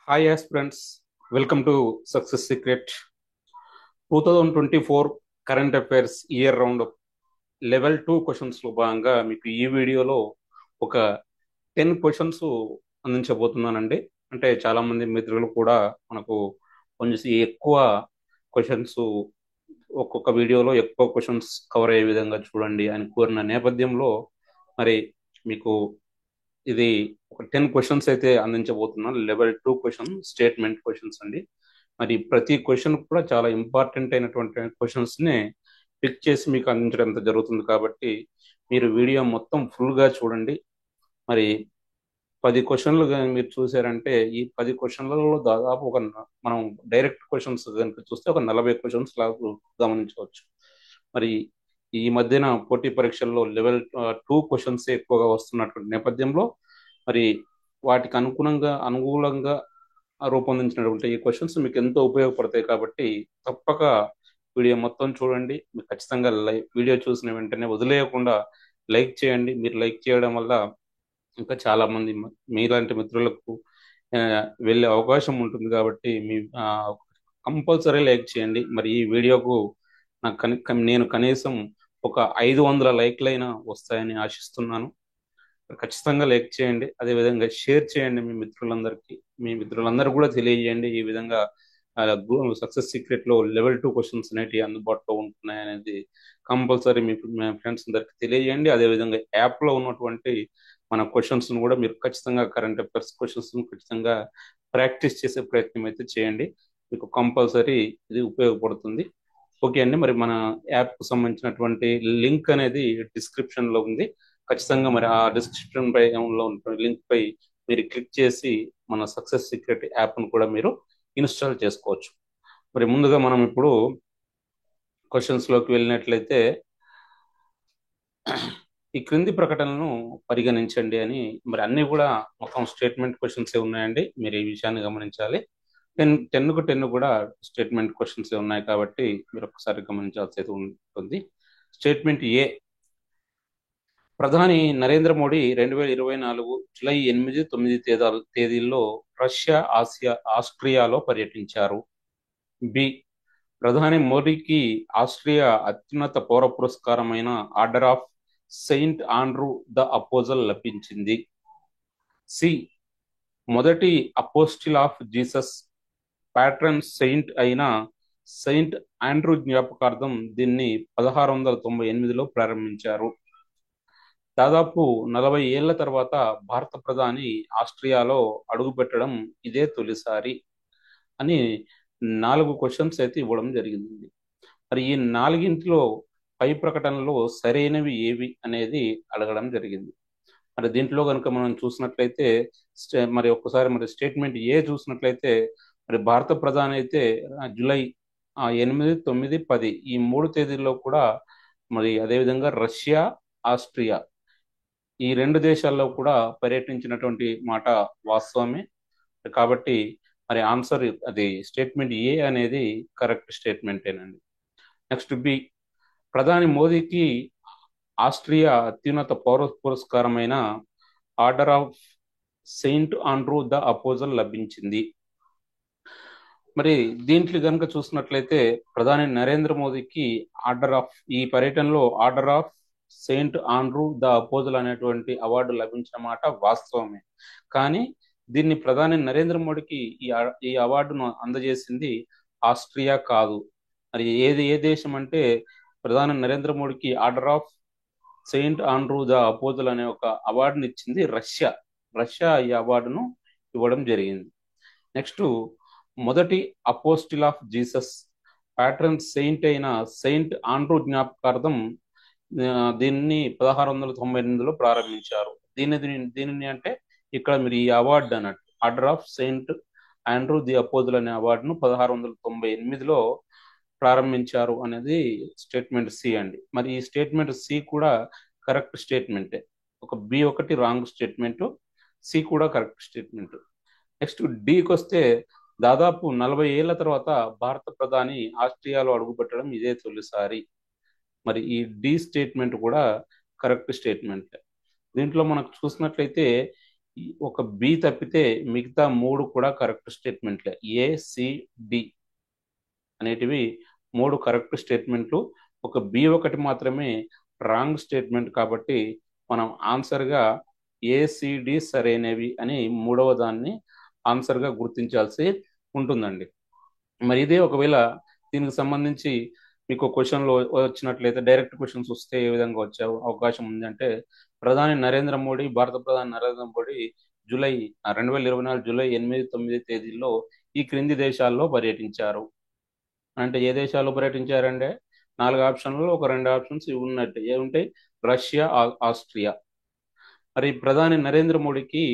Hi aspirants, welcome to Success Secret 2024 current affairs year round level 2 questions లో భాగంగా మీకు ఈ వీడియోలో ఒక 10 క్వశ్చన్స్ అందించబోతున్నానండి. అంటే చాలా మంది మిత్రులు కూడా మనకు కొంచెం ఎక్కువ క్వశ్చన్స్ ఒక్కొక్క వీడియోలో ఎక్కువ క్వశ్చన్స్ కవర్ అయ్యే విధంగా చూడండి అని కోరిన నేపథ్యంలో మరి మీకు ఇది ఒక 10 క్వశ్చన్స్ అయితే అందించబోతున్నాను. లెవెల్ 2 క్వశ్చన్ స్టేట్మెంట్ క్వశ్చన్స్ అండి. మరి ప్రతి క్వశ్చన్ కూడా చాలా ఇంపార్టెంట్ అయినటువంటి క్వశ్చన్స్ ని పిక్ చేసి మీకు అందించడం జరుగుతుంది. కాబట్టి మీరు వీడియో మొత్తం ఫుల్ గా చూడండి. మరి 10 క్వశ్చన్లు కానీ మీరు చూసారంటే ఈ 10 క్వశ్చన్లలో దాదాపు మనం డైరెక్ట్ క్వశ్చన్స్ కనుక చూస్తే ఒక 40 క్వశ్చన్స్ లాగా గమనించవచ్చు. మరి ఈ మధ్యన పోటీ పరీక్షల్లో లెవెల్ 2 క్వశ్చన్స్ ఎక్కువగా వస్తున్నటువంటి నేపథ్యంలో మరి వాటికి అనుకూలంగా రూపొందించినటువంటి ఈ క్వశ్చన్స్ మీకు ఎంతో ఉపయోగపడతాయి. కాబట్టి తప్పక వీడియో మొత్తం చూడండి. మీకు ఖచ్చితంగా వీడియో చూసిన వెంటనే వదిలేయకుండా లైక్ చేయండి. మీరు లైక్ చేయడం వల్ల ఇంకా చాలా మంది మీలాంటి మిత్రులకు ఆ, వెళ్ళే అవకాశం ఉంటుంది. కాబట్టి మీ కంపల్సరీ లైక్ చేయండి. మరి ఈ వీడియోకు నేను కనీసం ఒక 500 లైక్లైనా వస్తాయని ఆశిస్తున్నాను. ఖచ్చితంగా లైక్ చేయండి. అదే విధంగా షేర్ చేయండి మీ మిత్రులందరికీ. మీ మిత్రులందరూ కూడా తెలియజేయండి ఈ విధంగా సక్సెస్ సీక్రెట్ లో లెవెల్ 2 క్వశ్చన్స్ అనేవి అందుబాటులో ఉంటున్నాయి అనేది కంపల్సరీ మీ ఫ్రెండ్స్ అందరికి తెలియజేయండి. అదే విధంగా యాప్ లో ఉన్నటువంటి మన క్వశ్చన్స్ కూడా మీరు ఖచ్చితంగా కరెంట్ అఫైర్స్ క్వశ్చన్స్ ఖచ్చితంగా ప్రాక్టీస్ చేసే ప్రయత్నం అయితే చేయండి. మీకు కంపల్సరీ ఇది ఉపయోగపడుతుంది. ఓకే అండి. మరి మన యాప్ కు సంబంధించినటువంటి లింక్ అనేది డిస్క్రిప్షన్ లో ఉంది. ఖచ్చితంగా మరి ఆ డిస్క్రిప్షన్ పై లో ఉన్న లింక్ పై మీరు క్లిక్ చేసి మన సక్సెస్ సీక్రెట్ యాప్ ను కూడా మీరు ఇన్స్టాల్ చేసుకోవచ్చు. మరి ముందుగా మనం ఇప్పుడు క్వశ్చన్స్ లోకి వెళ్ళినట్లయితే ఈ క్రింది ప్రకటనలను పరిగణించండి అని మరి అన్ని కూడా మొత్తం స్టేట్మెంట్ క్వశ్చన్స్ ఉన్నాయండి. మీరు ఈ విషయాన్ని గమనించాలి. 10 కూడా స్టేట్మెంట్ క్వశ్చన్స్ ఉన్నాయి కాబట్టి మీరు ఒకసారి గమనించాల్సి అయితే ఉంటుంది. స్టేట్మెంట్ ఏ, ప్రధాని నరేంద్ర మోడీ 2024 జూలై 8, 9 తేదీల్లో రష్యా, ఆస్ట్రియాలో పర్యటించారు. బి, ప్రధాని మోడీకి ఆస్ట్రియా అత్యున్నత పౌర పురస్కారమైన order of saint Andrew the apostle లభించింది. సి, మొదటి apostle of Jesus patron saint అయిన సెయింట్ ఆండ్రూ జ్ఞాపకార్థం దీన్ని 1698లో ప్రారంభించారు. దాదాపు 40 ఏళ్ల తర్వాత భారత ప్రధాని ఆస్ట్రియాలో అడుగుపెట్టడం ఇదే తొలిసారి అని 4 క్వశ్చన్స్ అయితే ఇవ్వడం జరిగింది. మరి ఈ నాలుగింటిలో పై ప్రకటనలో సరైనవి ఏవి అనేది అడగడం జరిగింది. మరి దీంట్లో కనుక మనం చూసినట్లయితే మరి ఒక్కసారి మరి స్టేట్మెంట్ ఏ చూసినట్లయితే మరి భారత ప్రధాని అయితే జూలై 8, 9, 10 ఈ 3 తేదీల్లో కూడా మరి అదేవిధంగా రష్యా, ఆస్ట్రియా ఈ 2 దేశాల్లో కూడా పర్యటించినటువంటి మాట వాస్తవమే. కాబట్టి మరి ఆన్సర్ అది స్టేట్మెంట్ ఏ అనేది కరెక్ట్ స్టేట్మెంటేనండి. నెక్స్ట్ బి, ప్రధాని మోదీకి ఆస్ట్రియా అత్యున్నత పౌర పురస్కారమైన order of saint Andrew the apostle లభించింది. మరి దీంట్లో కనుక చూసినట్లయితే ప్రధాని నరేంద్ర మోదీకి ఈ పర్యటనలో order of saint Andrew the apostles అనేటువంటి అవార్డు లభించిన మాట వాస్తవమే. కానీ దీన్ని ప్రధాని నరేంద్ర మోడీకి ఈ అవార్డును అందజేసింది ఆస్ట్రియా కాదు. మరి ఏ దేశం అంటే ప్రధాని నరేంద్ర మోడీకి order of saint Andrew the apostles అనే ఒక అవార్డుని ఇచ్చింది రష్యా. రష్యా ఈ అవార్డును ఇవ్వడం జరిగింది. నెక్స్ట్, మొదటి apostle of Jesus patron saint అయిన సెయింట్ ఆండ్రూ జ్ఞాపకార్థం దీన్ని 1698లో ప్రారంభించారు. దీనిని అంటే ఇక్కడ మీరు ఈ అవార్డు అన్నట్టు order of saint Andrew the apostles అనే అవార్డును 1698లో ప్రారంభించారు అనేది స్టేట్మెంట్ సి అండి. మరి ఈ స్టేట్మెంట్ సి కూడా కరెక్ట్ స్టేట్మెంటే. ఒక బి ఒకటి రాంగ్ స్టేట్మెంట్, సి కూడా కరెక్ట్ స్టేట్మెంట్. నెక్స్ట్ డికి వస్తే దాదాపు 40 ఏళ్ల తర్వాత భారత ప్రధాని ఆస్ట్రియాలో అడుగుపెట్టడం ఇదే తొలిసారి. మరి ఈ డి స్టేట్మెంట్ కూడా కరెక్ట్ స్టేట్మెంట్. దీంట్లో మనకు చూసినట్లయితే ఒక బి తప్పితే మిగతా మూడు కూడా కరెక్ట్ స్టేట్మెంట్లే. ఏ, సి, డి అనేటివి మూడు కరెక్ట్ స్టేట్మెంట్లు. ఒక బి ఒకటి మాత్రమే రాంగ్ స్టేట్మెంట్. కాబట్టి మనం ఆన్సర్గా ఏసిడి సరైనవి అని మూడవ దాన్ని ఆన్సర్గా గుర్తించాల్సి ఉంటుందండి. మరి ఇదే ఒకవేళ దీనికి సంబంధించి మీకు క్వశ్చన్లు వచ్చినట్లయితే, డైరెక్ట్ క్వశ్చన్స్ వస్తే ఏ విధంగా వచ్చే అవకాశం ఉందంటే, భారత ప్రధాని నరేంద్ర మోడీ 2024 జూలై 8, 9 తేదీల్లో ఈ క్రింది దేశాల్లో పర్యటించారు. అంటే ఏ దేశాల్లో పర్యటించారంటే, 4 ఆప్షన్లు, ఒక 2 ఆప్షన్స్ ఇవి ఉన్నట్టు ఏముంటాయి? Russia, Austria. మరి ప్రధాని నరేంద్ర మోడీకి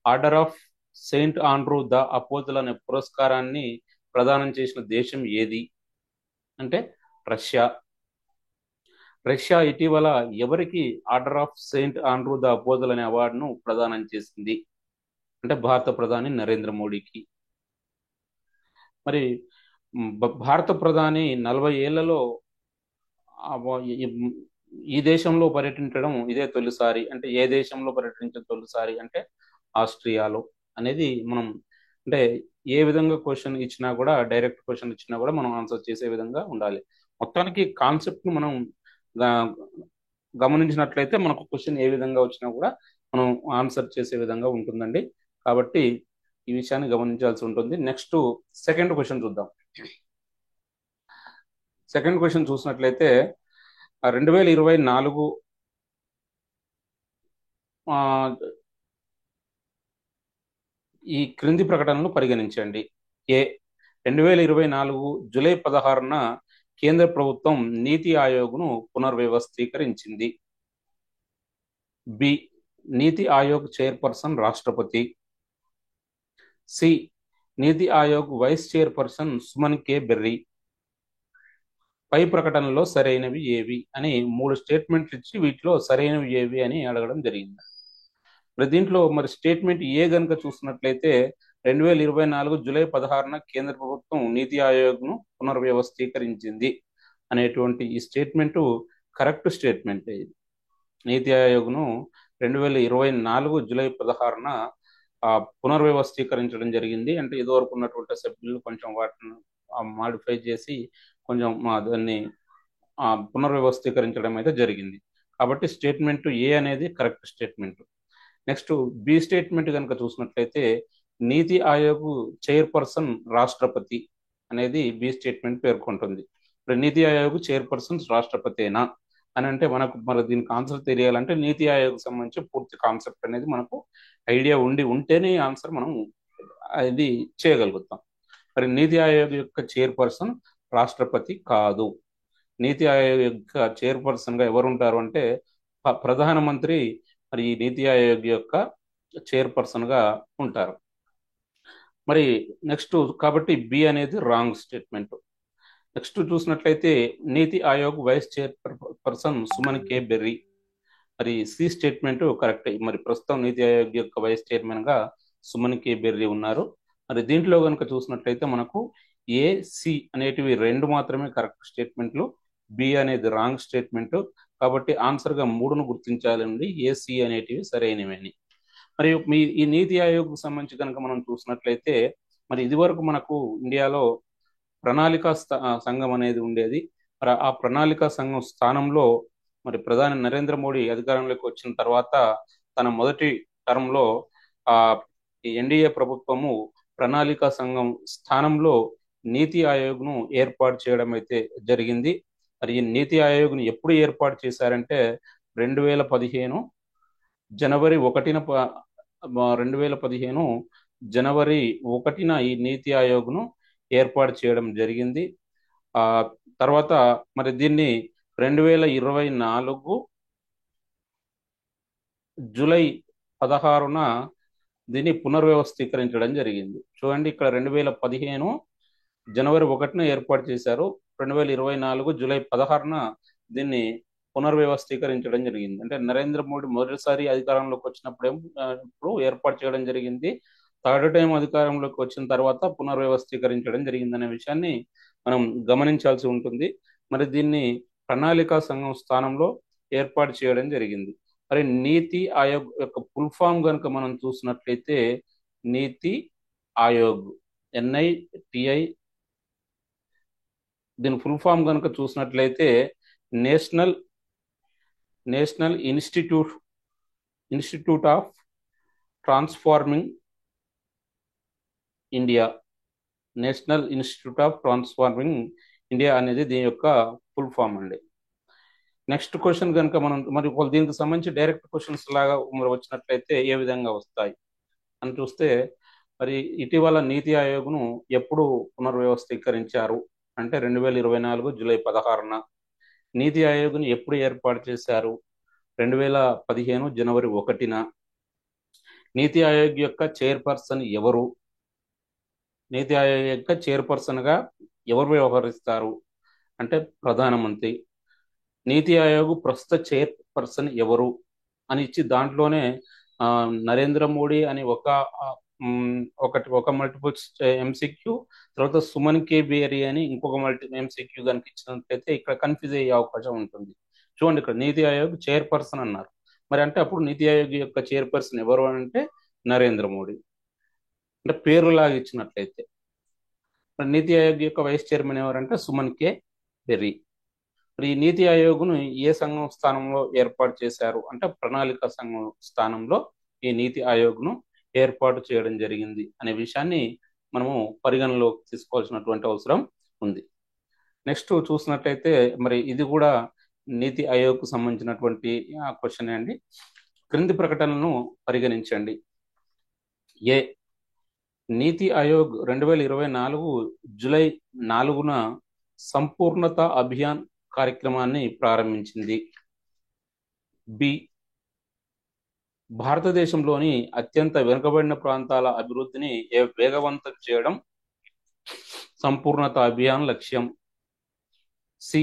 order of saint Andrew the అపోజిల్ అనే పురస్కారాన్ని ప్రదానం చేసిన దేశం ఏది అంటే రష్యా. రష్యా ఇటీవల ఎవరికి order of saint Andrew the అపోజిల్ అనే అవార్డును ప్రదానం చేసింది అంటే భారత ప్రధాని నరేంద్ర మోడీకి. మరి భారత ప్రధాని 40 ఏళ్లలో ఈ దేశంలో పర్యటించడం ఇదే తొలిసారి. అంటే ఏ దేశంలో పర్యటించడం తొలిసారి అంటే ఆస్ట్రియాలో అనేది మనం, అంటే ఏ విధంగా క్వశ్చన్ ఇచ్చినా కూడా, డైరెక్ట్ క్వశ్చన్ ఇచ్చినా కూడా మనం ఆన్సర్ చేసే విధంగా ఉండాలి. మొత్తానికి కాన్సెప్ట్ మనం గమనించినట్లయితే మనకు క్వశ్చన్ ఏ విధంగా వచ్చినా కూడా మనం ఆన్సర్ చేసే విధంగా ఉంటుందండి. కాబట్టి ఈ విషయాన్ని గమనించాల్సి ఉంటుంది. నెక్స్ట్ సెకండ్ క్వశ్చన్ చూద్దాం. సెకండ్ క్వశ్చన్ చూసినట్లయితే 2024 ఈ క్రింది ప్రకటనలు పరిగణించండి. ఏ, 2024 జూలై 16న కేంద్ర ప్రభుత్వం నీతి ఆయోగ్ను పునర్వ్యవస్థీకరించింది. బి, నీతి ఆయోగ్ చైర్పర్సన్ రాష్ట్రపతి. సి, నీతి ఆయోగ్ వైస్ చైర్పర్సన్ సుమన్ కే బెర్రీ. పై ప్రకటనలో సరైనవి ఏవి అని 3 స్టేట్మెంట్లు ఇచ్చి వీటిలో సరైనవి ఏవి అని అడగడం జరిగింది. మరి దీంట్లో మరి స్టేట్మెంట్ ఏ గనుక చూసినట్లయితే, 2024 జూలై 16న కేంద్ర ప్రభుత్వం నీతి ఆయోగ్ను పునర్వ్యవస్థీకరించింది అనేటువంటి ఈ స్టేట్మెంటు కరెక్ట్ స్టేట్మెంట్. ఇది నీతి ఆయోగ్ను 2024 జూలై 16న పునర్వ్యవస్థీకరించడం జరిగింది. అంటే ఇదివరకు ఉన్నటువంటి సభ్యులు కొంచెం వాటిని మాడిఫై చేసి కొంచెం దాన్ని పునర్వ్యవస్థీకరించడం అయితే జరిగింది. కాబట్టి స్టేట్మెంట్ ఏ అనేది correct statement. Next B statement కనుక చూసినట్లయితే, నీతి ఆయోగ్ చైర్పర్సన్ రాష్ట్రపతి అనేది బి స్టేట్మెంట్ పేర్కొంటుంది. ఇప్పుడు నీతి ఆయోగ్ చైర్పర్సన్ రాష్ట్రపతేనా అని అంటే మనకు మరి దీనికి ఆన్సర్ తెలియాలంటే నీతి ఆయోగ్ సంబంధించి పూర్తి కాన్సెప్ట్ అనేది మనకు ఐడియా ఉంటేనే ఆన్సర్ మనం అది చేయగలుగుతాం. మరి నీతి ఆయోగ్ యొక్క చైర్పర్సన్ రాష్ట్రపతి కాదు. నీతి ఆయోగ్ యొక్క చైర్పర్సన్ గా ఎవరు ఉంటారు అంటే ప్రధానమంత్రి మరి ఈ నీతి ఆయోగ్ యొక్క చైర్పర్సన్ గా ఉంటారు. మరి నెక్స్ట్ కాబట్టి బి అనేది రాంగ్ స్టేట్మెంట్. నెక్స్ట్ చూసినట్లయితే నీతి ఆయోగ్ వైస్ చైర్పర్సన్ సుమన్ కే బెర్రీ. మరి సి స్టేట్మెంట్ కరెక్ట్. మరి ప్రస్తుతం నీతి ఆయోగ్ యొక్క వైస్ చైర్మన్ గా సుమన్ కే బెర్రీ ఉన్నారు. మరి దీంట్లో కనుక చూసినట్లయితే మనకు ఏ, సి అనేటివి 2 మాత్రమే కరెక్ట్ స్టేట్మెంట్లు, బి అనేది రాంగ్ స్టేట్మెంట్. కాబట్టి ఆన్సర్ గా 3ను గుర్తించాలండి. ఏ, సి అనేటివి సరైనవి. మరి ఈ నీతి ఆయోగ్ సంబంధించి కనుక మనం చూసినట్లయితే, మరి ఇది వరకు మనకు ఇండియాలో ప్రణాళికా సంఘం అనేది ఉండేది. మరి ఆ ప్రణాళికా సంఘం స్థానంలో మరి ప్రధాని నరేంద్ర మోడీ అధికారంలోకి వచ్చిన తర్వాత తన మొదటి టర్మ్లో ఎన్డీఏ ప్రభుత్వము ప్రణాళికా సంఘం స్థానంలో నీతి ఆయోగ్ను ఏర్పాటు చేయడం అయితే జరిగింది. మరి ఈ నీతి ఆయోగ్ను ఎప్పుడు ఏర్పాటు చేశారంటే 2015 జనవరి 1న 2015 జనవరి 1న ఈ నీతి ఆయోగ్ను ఏర్పాటు చేయడం జరిగింది. తర్వాత మరి దీన్ని 2024 జూలై 16న దీన్ని పునర్వ్యవస్థీకరించడం జరిగింది. చూడండి, ఇక్కడ 2015 జనవరి 1న ఏర్పాటు చేశారు. 2024 జూలై 16న దీన్ని పునర్వ్యవస్థీకరించడం జరిగింది. అంటే నరేంద్ర మోడీ మొదటిసారి అధికారంలోకి వచ్చినప్పుడు ఏర్పాటు చేయడం జరిగింది. థర్డ్ టైం అధికారంలోకి వచ్చిన తర్వాత పునర్వ్యవస్థీకరించడం జరిగిందనే విషయాన్ని మనం గమనించాల్సి ఉంటుంది. మరి దీన్ని ప్రణాళికా సంఘం స్థానంలో ఏర్పాటు చేయడం జరిగింది. మరి నీతి ఆయోగ్ యొక్క ఫుల్ ఫామ్ కనుక మనం చూసినట్లయితే నీతి ఆయోగ్, NITI. దీని ఫుల్ ఫామ్ కనుక చూసినట్లయితే national national institute of transforming India. National institute of transforming India అనేది దీని యొక్క ఫుల్ ఫామ్ అండి. నెక్స్ట్ క్వశ్చన్ కనుక మనం మరి దీనికి సంబంధించి డైరెక్ట్ క్వశ్చన్స్ లాగా మరి వచ్చినట్లయితే ఏ విధంగా వస్తాయి అని చూస్తే, మరి ఇటీవల నీతి ఆయోగ్ను ఎప్పుడు పునర్వ్యవస్థీకరించారు అంటే 2024 జూలై 16న. నీతి ఆయోగ్ను ఎప్పుడు ఏర్పాటు చేశారు? 2015 జనవరి 1న. నీతి ఆయోగ్ యొక్క చైర్పర్సన్ ఎవరు? నీతి ఆయోగ్ యొక్క చైర్పర్సన్ గా ఎవరు వ్యవహరిస్తారు అంటే ప్రధానమంత్రి. నీతి ఆయోగ్ ప్రస్తుత చైర్పర్సన్ ఎవరు అని ఇచ్చి దాంట్లోనే నరేంద్ర మోడీ అని ఒక మల్టిపుల్ MCQ, తర్వాత సుమన్ కే బేరి అని ఇంకొక MCQ కనుక ఇచ్చినట్లయితే ఇక్కడ కన్ఫ్యూజ్ అయ్యే అవకాశం ఉంటుంది. చూడండి, ఇక్కడ నీతి ఆయోగ్ చైర్పర్సన్ అన్నారు, మరి అంటే అప్పుడు నీతి ఆయోగ్ యొక్క చైర్పర్సన్ ఎవరు అంటే నరేంద్ర మోడీ, అంటే పేరులాగా ఇచ్చినట్లయితే. మరి నీతి ఆయోగ్ యొక్క వైస్ చైర్మన్ ఎవరంటే సుమన్ కే బెర్రీ. మరి ఈ నీతి ఆయోగ్ను ఏ సంఘం స్థానంలో ఏర్పాటు చేశారు అంటే ప్రణాళిక సంఘం స్థానంలో ఈ నీతి ఆయోగ్ను ఏర్పాటు చేయడం జరిగింది అనే విషయాన్ని మనము పరిగణలోకి తీసుకోవాల్సినటువంటి అవసరం ఉంది. నెక్స్ట్ చూసినట్లయితే మరి ఇది కూడా నీతి ఆయోగ్కు సంబంధించినటువంటి క్వశ్చన్ అండి. క్రింది ప్రకటనలను పరిగణించండి. ఏ, నీతి ఆయోగ్ 2024 జూలై 4న సంపూర్ణత అభియాన్ కార్యక్రమాన్ని ప్రారంభించింది. బి, భారతదేశంలోని అత్యంత వెనుకబడిన ప్రాంతాల అభివృద్ధిని వేగవంతం చేయడం సంపూర్ణత అభియాన్ లక్ష్యం. సి,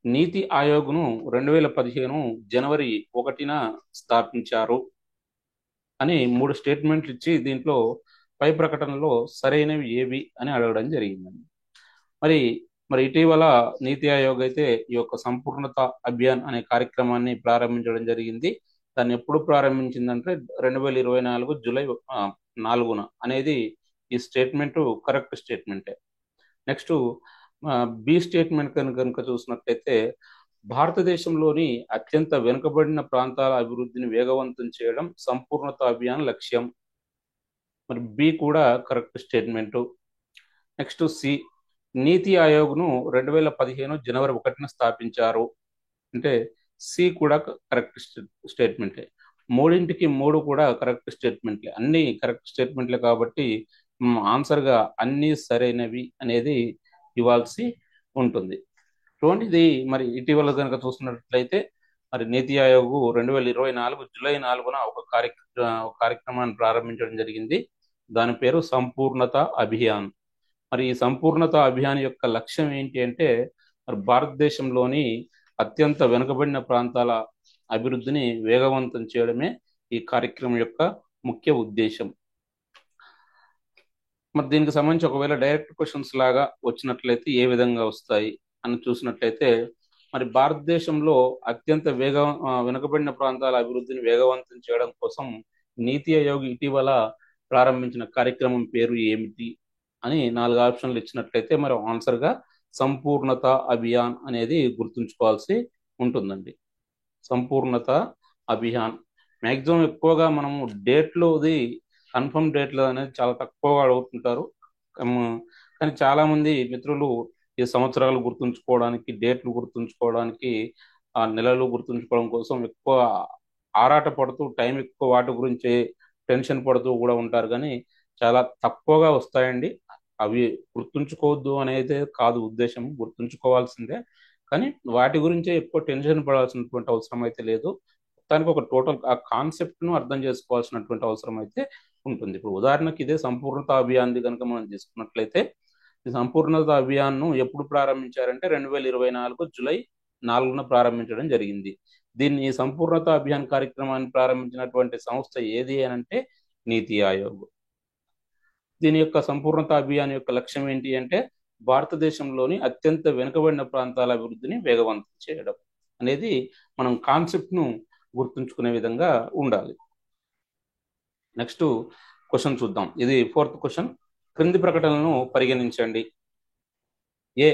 నీతి ఆయోగ్ను 2015 జనవరి 1న స్థాపించారు అని 3 స్టేట్మెంట్లు ఇచ్చి దీంట్లో పై ప్రకటనలో సరైనవి ఏవి అని అడగడం జరిగిందండి. మరి ఇటీవల నీతి ఆయోగ్ అయితే ఈ యొక్క సంపూర్ణత అభియాన్ అనే కార్యక్రమాన్ని ప్రారంభించడం జరిగింది. దాన్ని ఎప్పుడు ప్రారంభించిందంటే 2024 జూలై 4న అనేది ఈ స్టేట్మెంట్ కరెక్ట్ స్టేట్మెంటే. నెక్స్ట్ బి స్టేట్మెంట్ కనుక చూసినట్లయితే భారతదేశంలోని అత్యంత వెనుకబడిన ప్రాంతాల అభివృద్ధిని వేగవంతం చేయడం సంపూర్ణత అభియాన్ లక్ష్యం. మరి బి కూడా కరెక్ట్ స్టేట్మెంటు. నెక్స్ట్ సి, నీతి ఆయోగ్ను 2015 జనవరి 1న స్థాపించారు అంటే సి కూడా కరెక్ట్ స్టేట్మెంటే. 3ంటికి 3 కూడా కరెక్ట్ స్టేట్మెంట్లే, అన్ని కరెక్ట్ స్టేట్మెంట్లే కాబట్టి ఆన్సర్గా అన్ని సరైనవి అనేది ఇవ్వాల్సి ఉంటుంది. చూడండి, ఇది మరి ఇటీవల కనుక చూస్తున్నట్లయితే మరి నీతి ఆయోగ్ 2024 జూలై 4న ఒక కార్యక్రమాన్ని ప్రారంభించడం జరిగింది. దాని పేరు సంపూర్ణత అభియాన్. మరి ఈ సంపూర్ణత అభియాన్ యొక్క లక్ష్యం ఏంటి అంటే మరి భారతదేశంలోని అత్యంత వెనుకబడిన ప్రాంతాల అభివృద్ధిని వేగవంతం చేయడమే ఈ కార్యక్రమం యొక్క ముఖ్య ఉద్దేశం. మరి దీనికి సంబంధించి ఒకవేళ డైరెక్ట్ క్వశ్చన్స్ లాగా వచ్చినట్లయితే ఏ విధంగా వస్తాయి అని చూసినట్లయితే, మరి భారతదేశంలో అత్యంత వెనుకబడిన ప్రాంతాల అభివృద్ధిని వేగవంతం చేయడం కోసం నీతి ఆయోగ్ ఇటీవల ప్రారంభించిన కార్యక్రమం పేరు ఏమిటి అని 4 ఆప్షన్లు ఇచ్చినట్లయితే మరి ఆన్సర్గా సంపూర్ణత అభియాన్ అనేది గుర్తుంచుకోవాల్సి ఉంటుందండి. సంపూర్ణత అభియాన్. మ్యాక్సిమం ఎక్కువగా మనము డేట్లోది కన్ఫర్మ్ డేట్లు అనేది చాలా తక్కువగా అడుగుతుంటారు, కానీ చాలా మంది మిత్రులు ఈ సంవత్సరాలు గుర్తుంచుకోవడానికి, డేట్లు గుర్తుంచుకోవడానికి, ఆ నెలలు గుర్తుంచుకోవడం కోసం ఎక్కువ ఆరాట పడుతూ టైం ఎక్కువ వాటి గురించి టెన్షన్ పడుతూ కూడా ఉంటారు, కానీ చాలా తక్కువగా వస్తాయండి. అవి గుర్తుంచుకోవద్దు అనేది కాదు ఉద్దేశం, గుర్తుంచుకోవాల్సిందే, కానీ వాటి గురించే ఎక్కువ టెన్షన్ పడాల్సినటువంటి అవసరం అయితే లేదు. దానికి ఒక టోటల్ ఆ కాన్సెప్ట్ను అర్థం చేసుకోవాల్సినటువంటి అవసరం అయితే ఉంటుంది. ఇప్పుడు ఉదాహరణకి ఇదే సంపూర్ణత అభియాన్ది కనుక మనం తీసుకున్నట్లయితే, ఈ సంపూర్ణత అభియాన్ను ఎప్పుడు ప్రారంభించారంటే 2024 జూలై 4న ప్రారంభించడం జరిగింది. ఈ సంపూర్ణత అభియాన్ కార్యక్రమాన్ని ప్రారంభించినటువంటి సంస్థ ఏది అని అంటే నీతి ఆయోగ్. దీని యొక్క సంపూర్ణత అభియాన్ యొక్క లక్ష్యం ఏంటి అంటే భారతదేశంలోని అత్యంత వెనుకబడిన ప్రాంతాల అభివృద్ధిని వేగవంతం చేయడం అనేది మనం కాన్సెప్ట్ను గుర్తుంచుకునే విధంగా ఉండాలి. నెక్స్ట్ క్వశ్చన్ చూద్దాం. ఇది ఫోర్త్ క్వశ్చన్. క్రింది ప్రకటనలను పరిగణించండి. ఏ,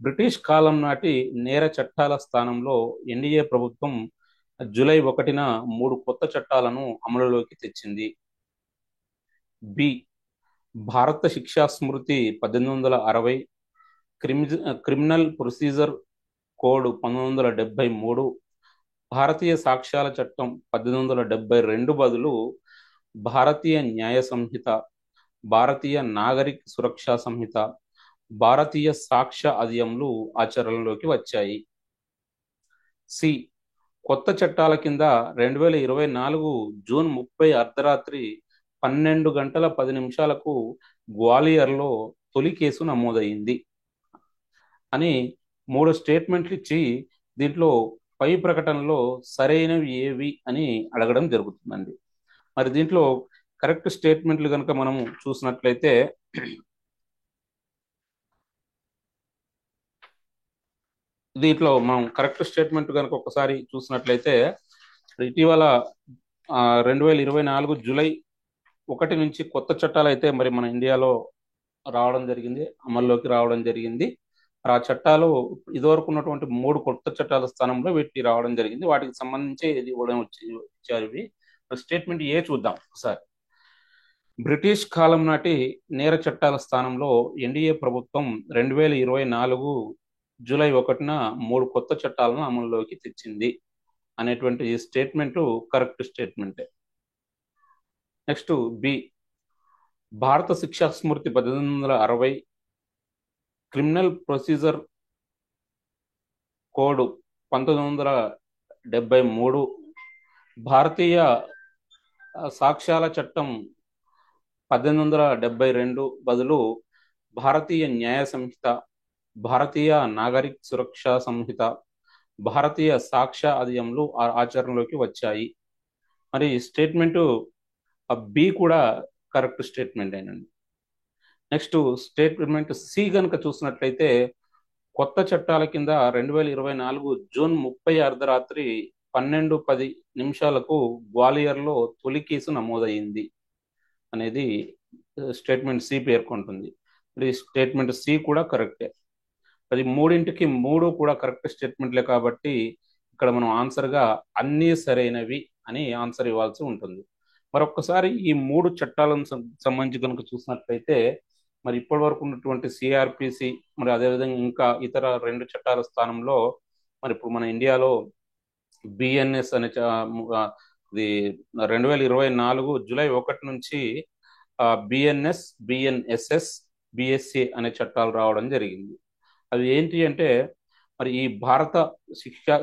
బ్రిటిష్ కాలం నాటి నేర చట్టాల స్థానంలో ఎన్డీఏ ప్రభుత్వం జూలై 1న 3 కొత్త చట్టాలను అమలులోకి తెచ్చింది. బి, భారత శిక్షా స్మృతి 1860, క్రిమినల్ ప్రొసీజర్ కోడ్ 1973, భారతీయ సాక్ష్యాల చట్టం 1872 బదులు భారతీయ న్యాయ సంహిత, భారతీయ నాగరిక సురక్షా సంహిత, భారతీయ సాక్ష్య అధియంలు ఆచరణలోకి వచ్చాయి. సి, కొత్త చట్టాల కింద 2024 జూన్ 30 అర్ధరాత్రి 12 గంటల 10 నిమిషాలకు గ్వాలియర్లో తొలి కేసు నమోదైంది అని 3 స్టేట్మెంట్లు ఇచ్చి దీంట్లో పై ప్రకటనలో సరైనవి ఏవి అని అడగడం జరుగుతుందండి. మరి దీంట్లో కరెక్ట్ స్టేట్మెంట్లు కనుక మనం చూసినట్లయితే దీంట్లో మనం కరెక్ట్ స్టేట్మెంట్ కనుక ఒకసారి చూసినట్లయితే ఇటీవల 2024 జూలై 1 నుంచి కొత్త చట్టాలు అయితే మరి మన ఇండియాలో రావడం జరిగింది, అమల్లోకి రావడం జరిగింది. ఆ చట్టాలు ఇదివరకు ఉన్నటువంటి 3 కొత్త చట్టాల స్థానంలో వీటికి రావడం జరిగింది. వాటికి సంబంధించి ఇది ఇవ్వడం ఇచ్చారు. ఇవి స్టేట్మెంట్ ఏ చూద్దాం ఒకసారి. బ్రిటిష్ కాలం నాటి నేర చట్టాల స్థానంలో ఎన్డీఏ ప్రభుత్వం 2024 జూలై 1న 3 కొత్త చట్టాలను అమల్లోకి తెచ్చింది అనేటువంటి స్టేట్మెంట్ కరెక్ట్ స్టేట్మెంటే. నెక్స్ట్ బి, భారత శిక్షా స్మృతి 1860, క్రిమినల్ ప్రొసీజర్ కోడ్ 1973, భారతీయ సాక్ష్యాల చట్టం 1872 బదులు భారతీయ న్యాయ సంహిత, భారతీయ నాగరిక సురక్షా సంహిత, భారతీయ సాక్ష్య అధియంలు ఆచరణలోకి వచ్చాయి. మరి స్టేట్మెంట్ బి కూడా కరెక్ట్ స్టేట్మెంట్ అయినండి. నెక్స్ట్ స్టేట్మెంట్ సి కనుక చూసినట్లయితే కొత్త చట్టాల కింద 2024 జూన్ 30 అర్ధరాత్రి 12:10 గ్వాలియర్లో తొలి కేసు నమోదయ్యింది అనేది స్టేట్మెంట్ సి పేర్కొంటుంది. మరి స్టేట్మెంట్ సి కూడా కరెక్టే. అది 3 కూడా కరెక్ట్ స్టేట్మెంట్లే కాబట్టి ఇక్కడ మనం ఆన్సర్గా అన్నీ సరైనవి అని ఆన్సర్ ఇవ్వాల్సి ఉంటుంది. మరొకసారి ఈ 3 చట్టాలను సంబంధించి కనుక చూసినట్లయితే మరి ఇప్పటి వరకు ఉన్నటువంటి సిఆర్పిసి, మరి అదేవిధంగా ఇంకా ఇతర 2 చట్టాల స్థానంలో మరి ఇప్పుడు మన ఇండియాలో బిఎన్ఎస్ అనే ఇది 2024 జూలై 1 నుంచి బిఎన్ఎస్, బిఎన్ఎస్ఎస్, బిఎస్సి అనే చట్టాలు రావడం జరిగింది. అవి ఏంటి అంటే మరి ఈ భారత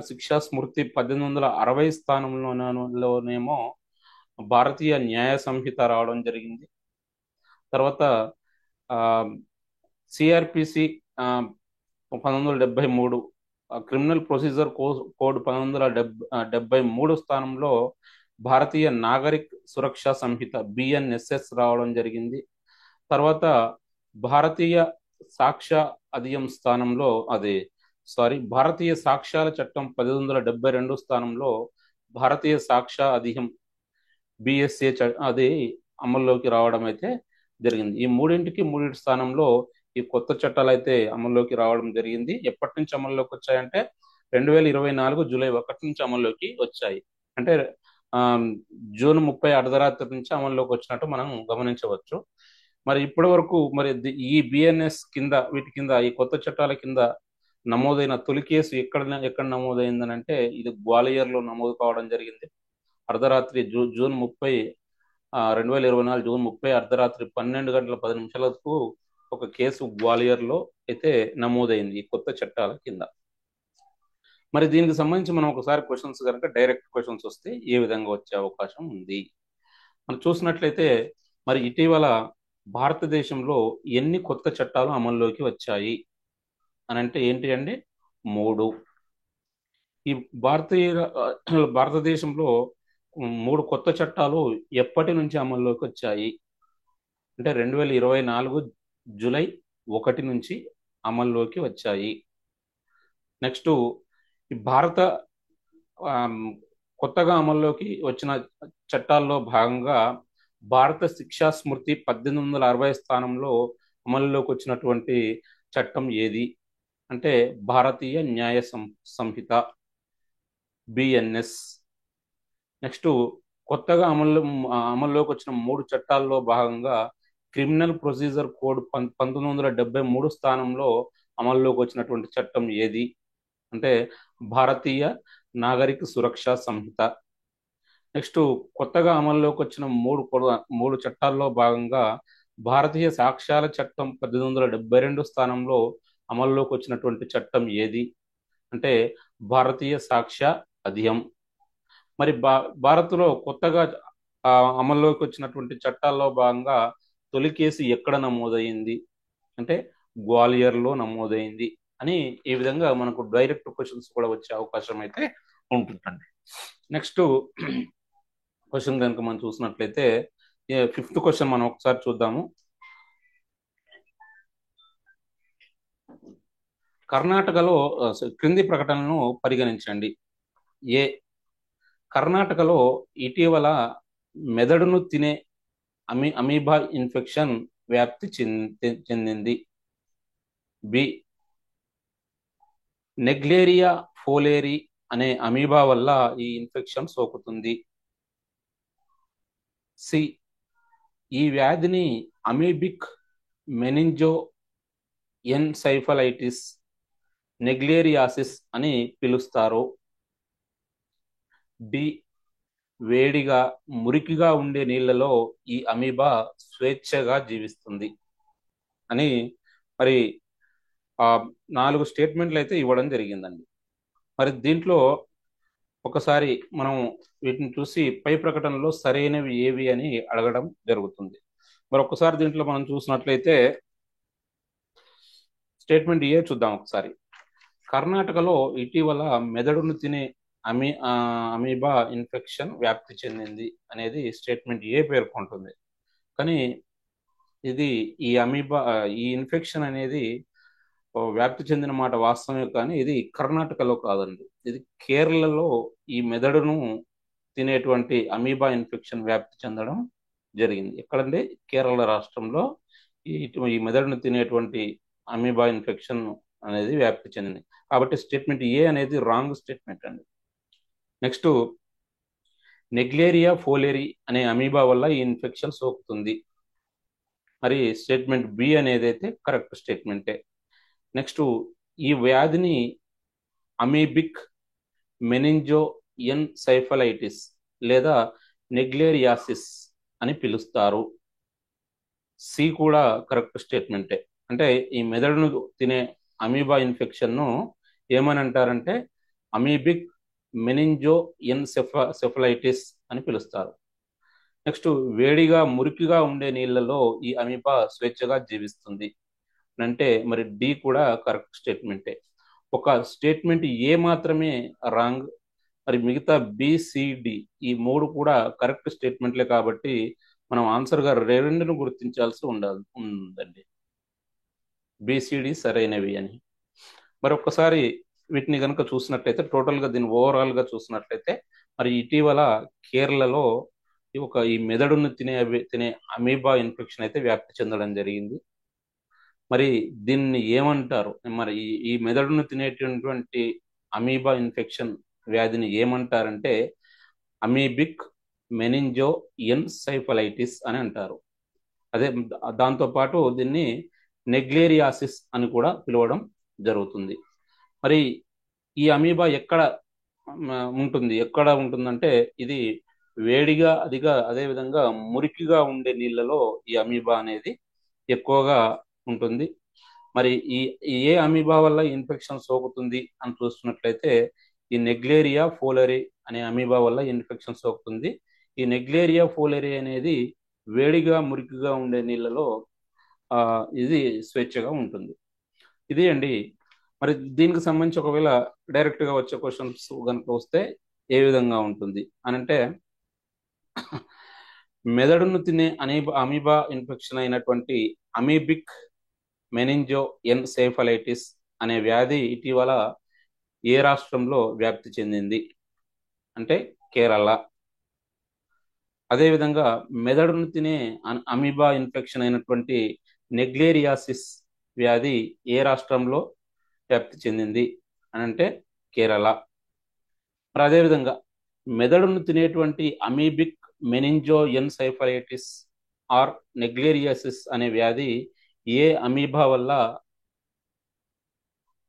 శిక్షా స్మృతి 1860 స్థానంలోనేమో భారతీయ న్యాయ సంహిత రావడం జరిగింది. తర్వాత సిఆర్పిసి 1973, క్రిమినల్ ప్రొసీజర్ కోడ్ 1973 స్థానంలో భారతీయ నాగరిక సురక్షా సంహిత బిఎన్ఎస్ఎస్ రావడం జరిగింది. తర్వాత భారతీయ సాక్ష్య అధియం స్థానంలో భారతీయ సాక్ష్యాల చట్టం 1872 స్థానంలో భారతీయ సాక్ష్య అధియం బిఎస్ఏ అది అమల్లోకి రావడం అయితే జరిగింది. ఈ మూడింటి స్థానంలో ఈ కొత్త చట్టాలు అయితే అమల్లోకి రావడం జరిగింది. ఎప్పటి నుంచి అమల్లోకి వచ్చాయంటే 2024 జూలై 1 నుంచి అమల్లోకి వచ్చాయి. అంటే జూన్ 30 అర్ధరాత్రి నుంచి అమల్లోకి వచ్చినట్టు మనం గమనించవచ్చు. మరి ఇప్పటి వరకు మరి ఈ బిఎన్ఎస్ కింద వీటి కింద ఈ కొత్త చట్టాల కింద నమోదైన తొలి కేసు ఎక్కడ నమోదైందని అంటే ఇది గ్వాలియర్లో నమోదు కావడం జరిగింది. అర్ధరాత్రి జూన్ 30 2024 జూన్ 30 అర్ధరాత్రి 12:10 ఒక కేసు గ్వాలియర్లో అయితే నమోదైంది ఈ కొత్త చట్టాల కింద. మరి దీనికి సంబంధించి మనం ఒకసారి క్వశ్చన్స్ కనుక డైరెక్ట్ క్వశ్చన్స్ వస్తే ఏ విధంగా వచ్చే అవకాశం ఉంది మనం చూసినట్లయితే మరి ఇటీవల భారతదేశంలో ఎన్ని కొత్త చట్టాలు అమల్లోకి వచ్చాయి అని అంటే ఏంటి అండి? 3. ఈ భారతదేశంలో 3 కొత్త చట్టాలు ఎప్పటి నుంచి అమల్లోకి వచ్చాయి అంటే 2024 జూలై 1 నుంచి అమల్లోకి వచ్చాయి. నెక్స్ట్ ఈ కొత్తగా అమల్లోకి వచ్చిన చట్టాల్లో భాగంగా భారత శిక్షా స్మృతి 1860 స్థానంలో అమలులోకి వచ్చినటువంటి చట్టం ఏది అంటే భారతీయ న్యాయ సంహిత, బిఎన్ఎస్. నెక్స్ట్, కొత్తగా అమల్లోకి వచ్చిన 3 చట్టాల్లో భాగంగా క్రిమినల్ ప్రొసీజర్ కోడ్ 1973 స్థానంలో అమల్లోకి వచ్చినటువంటి చట్టం ఏది అంటే భారతీయ నాగరిక సురక్షా సంహిత. నెక్స్ట్, కొత్తగా అమల్లోకి వచ్చిన మూడు చట్టాల్లో భాగంగా భారతీయ సాక్ష్యాల చట్టం 1872 స్థానంలో అమల్లోకి వచ్చినటువంటి చట్టం ఏది అంటే భారతీయ సాక్ష్య అధియం. మరి భారత్లో కొత్తగా అమల్లోకి వచ్చినటువంటి చట్టాల్లో భాగంగా తొలి కేసు ఎక్కడ నమోదైంది అంటే గ్వాలియర్లో నమోదైంది అని ఈ విధంగా మనకు డైరెక్ట్ క్వశ్చన్స్ కూడా వచ్చే అవకాశం అయితే ఉంటుందండి. నెక్స్ట్ క్వశ్చన్ కనుక మనం చూసినట్లయితే 5th క్వశ్చన్ మనం ఒకసారి చూద్దాము. కర్ణాటకలో క్రింది ప్రకటనను పరిగణించండి. ఏ, కర్ణాటకలో ఇటీవల మెదడును తినే అమీబా ఇన్ఫెక్షన్ వ్యాప్తి చెందింది. బి, నెగ్లేరియా ఫోలేరి అనే అమీబా వల్ల ఈ ఇన్ఫెక్షన్ సోకుతుంది. సి, ఈ వ్యాధిని అమీబిక్ మెనింజో ఎన్సెఫలైటిస్ నెగ్లేరియాసిస్ అని పిలుస్తారు. డి, వేడిగా మురికిగా ఉండే నీళ్లలో ఈ అమీబా స్వేచ్ఛగా జీవిస్తుంది అని మరి 4 స్టేట్మెంట్లు అయితే ఇవ్వడం జరిగిందండి. మరి దీంట్లో ఒకసారి మనం వీటిని చూసి పై ప్రకటనలో సరైనవి ఏవి అని అడగడం జరుగుతుంది. మరి ఒకసారి దీంట్లో మనం చూసినట్లయితే స్టేట్మెంట్ ఏ చూద్దాం ఒకసారి. కర్ణాటకలో ఇటీవల మెదడును తినే అమీబా ఇన్ఫెక్షన్ వ్యాప్తి చెందింది అనేది స్టేట్మెంట్ ఏ పేర్కొంటుంది. కానీ ఇది ఈ ఇన్ఫెక్షన్ అనేది వ్యాప్తి చెందిన మాట వాస్తవమే, కానీ ఇది కర్ణాటకలో కాదండి. ఇది కేరళలో ఈ మెదడును తినేటువంటి అమీబా ఇన్ఫెక్షన్ వ్యాప్తి చెందడం జరిగింది. ఎక్కడంటే కేరళ రాష్ట్రంలో ఈ మెదడును తినేటువంటి అమీబా ఇన్ఫెక్షన్ అనేది వ్యాప్తి చెందింది. కాబట్టి స్టేట్మెంట్ ఏ అనేది రాంగ్ స్టేట్మెంట్ అండి. నెక్స్ట్, నెగ్లేరియా ఫోలేరి అనే అమీబా వల్ల ఈ ఇన్ఫెక్షన్ సోకుతుంది. మరి స్టేట్మెంట్ బి అనేది అయితే కరెక్ట్ స్టేట్మెంటే. నెక్స్ట్, ఈ వ్యాధిని అమీబిక్ మెనింజో ఎన్సెఫలైటిస్ లేదా నెగ్లేరియాసిస్ అని పిలుస్తారు. సి కూడా కరెక్ట్ స్టేట్మెంటే. అంటే ఈ మెదడును తినే అమీబా ఇన్ఫెక్షన్ను ఏమని అంటారంటే అమీబిక్ మెనింజో ఎన్సెఫలైటిస్ అని పిలుస్తారు. నెక్స్ట్, వేడిగా మురికిగా ఉండే నీళ్లలో ఈ అమీబా స్వేచ్ఛగా జీవిస్తుంది అంటే మరి డి కూడా కరెక్ట్ స్టేట్మెంటే. ఒక స్టేట్మెంట్ ఏ మాత్రమే రాంగ్, మరి మిగతా బిసిడి ఈ 3 కూడా కరెక్ట్ స్టేట్మెంట్లే. కాబట్టి మనం ఆన్సర్గా 2ను గుర్తించాల్సి ఉందండి, బిసిడి సరైనవి అని. మరి ఒక్కసారి వీటిని కనుక చూసినట్లయితే టోటల్గా దీన్ని ఓవరాల్గా చూసినట్లయితే మరి ఇటీవల కేరళలో ఈ మెదడును తినే అమీబా ఇన్ఫెక్షన్ అయితే వ్యాప్తి చెందడం జరిగింది. మరి దీన్ని ఏమంటారు, మరి ఈ మెదడును తినేటటువంటి అమీబా ఇన్ఫెక్షన్ వ్యాధిని ఏమంటారంటే అమీబిక్ మెనింజో ఎన్సెఫలైటిస్ అని అంటారు. అదే దాంతోపాటు దీన్ని నెగ్లేరియాసిస్ అని కూడా పిలవడం జరుగుతుంది. మరి ఈ అమీబా ఎక్కడ ఉంటుందంటే ఇది వేడిగా అదేవిధంగా మురికిగా ఉండే నీళ్లలో ఈ అమీబా అనేది ఎక్కువగా ఉంటుంది. మరి ఏ అమీబా వల్ల ఇన్ఫెక్షన్ సోకుతుంది అని చూస్తున్నట్లయితే ఈ నెగ్లేరియా ఫోలరీ అనే అమీబా వల్ల ఇన్ఫెక్షన్ సోకుతుంది. ఈ నెగ్లేరియా ఫోలరీ అనేది వేడిగా మురికిగా ఉండే నీళ్లలో ఇది స్వేచ్ఛగా ఉంటుంది. ఇది అండి. మరి దీనికి సంబంధించి ఒకవేళ డైరెక్ట్గా వచ్చే క్వశ్చన్స్ కనుక వస్తే ఏ విధంగా ఉంటుంది అని అంటే మెదడును తినే అమీబా ఇన్ఫెక్షన్ అయినటువంటి అమీబిక్ మెనింజో ఎన్సెఫలైటిస్ అనే వ్యాధి ఇటీవల ఏ రాష్ట్రంలో వ్యాప్తి చెందింది అంటే కేరళ. అదేవిధంగా మెదడును తినే అమీబా ఇన్ఫెక్షన్ అయినటువంటి నెగ్లేరియాసిస్ వ్యాధి ఏ రాష్ట్రంలో వ్యాప్తి చెందింది అని అంటే కేరళ. మరి అదేవిధంగా మెదడును తినేటువంటి అమీబిక్ మెనింజో ఎన్సైఫలైటిస్ ఆర్ నెగ్లేరియాసిస్ అనే వ్యాధి ఏ అమీబా వల్ల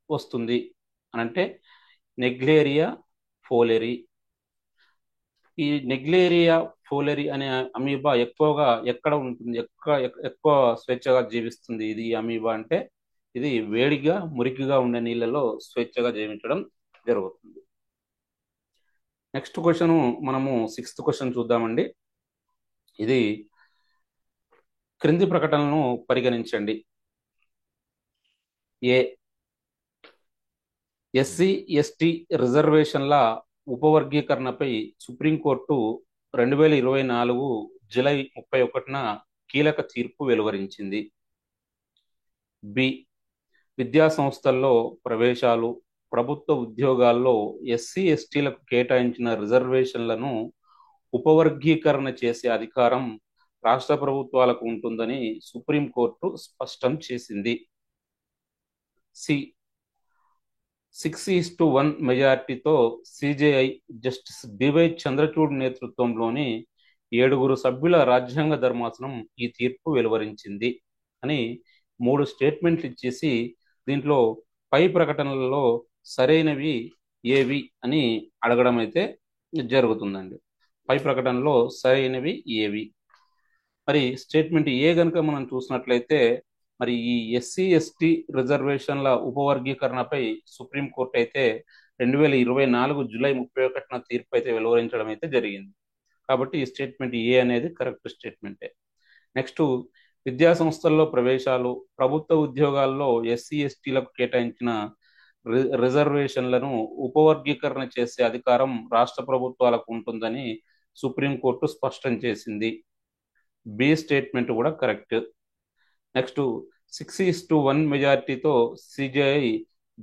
వస్తుంది అని అంటే నెగ్లేరియా ఫోలెరి. ఈ నెగ్లేరియా ఫోలెరి అనే అమీబా ఎక్కువగా ఎక్కడ ఉంటుంది, ఎక్కువ స్వేచ్ఛగా జీవిస్తుంది ఇది అమీబా అంటే ఇది వేడిగా మురికిగా ఉండే నీళ్ళలో స్వేచ్ఛగా జీవించడం జరుగుతుంది. నెక్స్ట్ క్వశ్చన్ మనము 6th క్వశ్చన్ చూద్దామండి. ఇది క్రింది ప్రకటనలను పరిగణించండి. ఏ ఎస్సీ ఎస్టీ రిజర్వేషన్ల ఉపవర్గీకరణపై సుప్రీంకోర్టు 2024 జూలై 31న కీలక తీర్పు వెలువరించింది. బి విద్యా సంస్థల్లో ప్రవేశాలు, ప్రభుత్వ ఉద్యోగాల్లో ఎస్సీ ఎస్టీలకు కేటాయించిన రిజర్వేషన్లను ఉపవర్గీకరణ చేసే అధికారం రాష్ట్ర ప్రభుత్వాలకు ఉంటుందని సుప్రీంకోర్టు స్పష్టం చేసింది. సి 6:1 మెజార్టీతో సిజేఐ జస్టిస్ డివై చంద్రచూడ్ నేతృత్వంలోని 7 సభ్యుల రాజ్యాంగ ధర్మాసనం ఈ తీర్పు వెలువరించింది అని 3 స్టేట్మెంట్లు ఇచ్చేసి దీంట్లో పై ప్రకటనలలో సరైనవి ఏవి అని అడగడం అయితే జరుగుతుందండి. పై ప్రకటనలో సరైనవి ఏవి? మరి స్టేట్మెంట్ ఏ గనుక మనం చూసినట్లయితే మరి ఈ ఎస్సీ ఎస్టీ రిజర్వేషన్ల ఉపవర్గీకరణపై సుప్రీంకోర్టు అయితే 2024 జూలై 31న తీర్పు అయితే వెలువరించడం అయితే జరిగింది. కాబట్టి ఈ స్టేట్మెంట్ ఏ అనేది కరెక్ట్ స్టేట్మెంటే. నెక్స్ట్ విద్యా సంస్థల్లో ప్రవేశాలు, ప్రభుత్వ ఉద్యోగాల్లో ఎస్సీ ఎస్టీలకు కేటాయించిన రిజర్వేషన్లను ఉపవర్గీకరణ చేసే అధికారం రాష్ట్ర ప్రభుత్వాలకు ఉంటుందని సుప్రీంకోర్టు స్పష్టం చేసింది. బి స్టేట్మెంట్ కూడా కరెక్ట్. నెక్స్ట్ 6:1 మెజార్టీతో సిజేఐ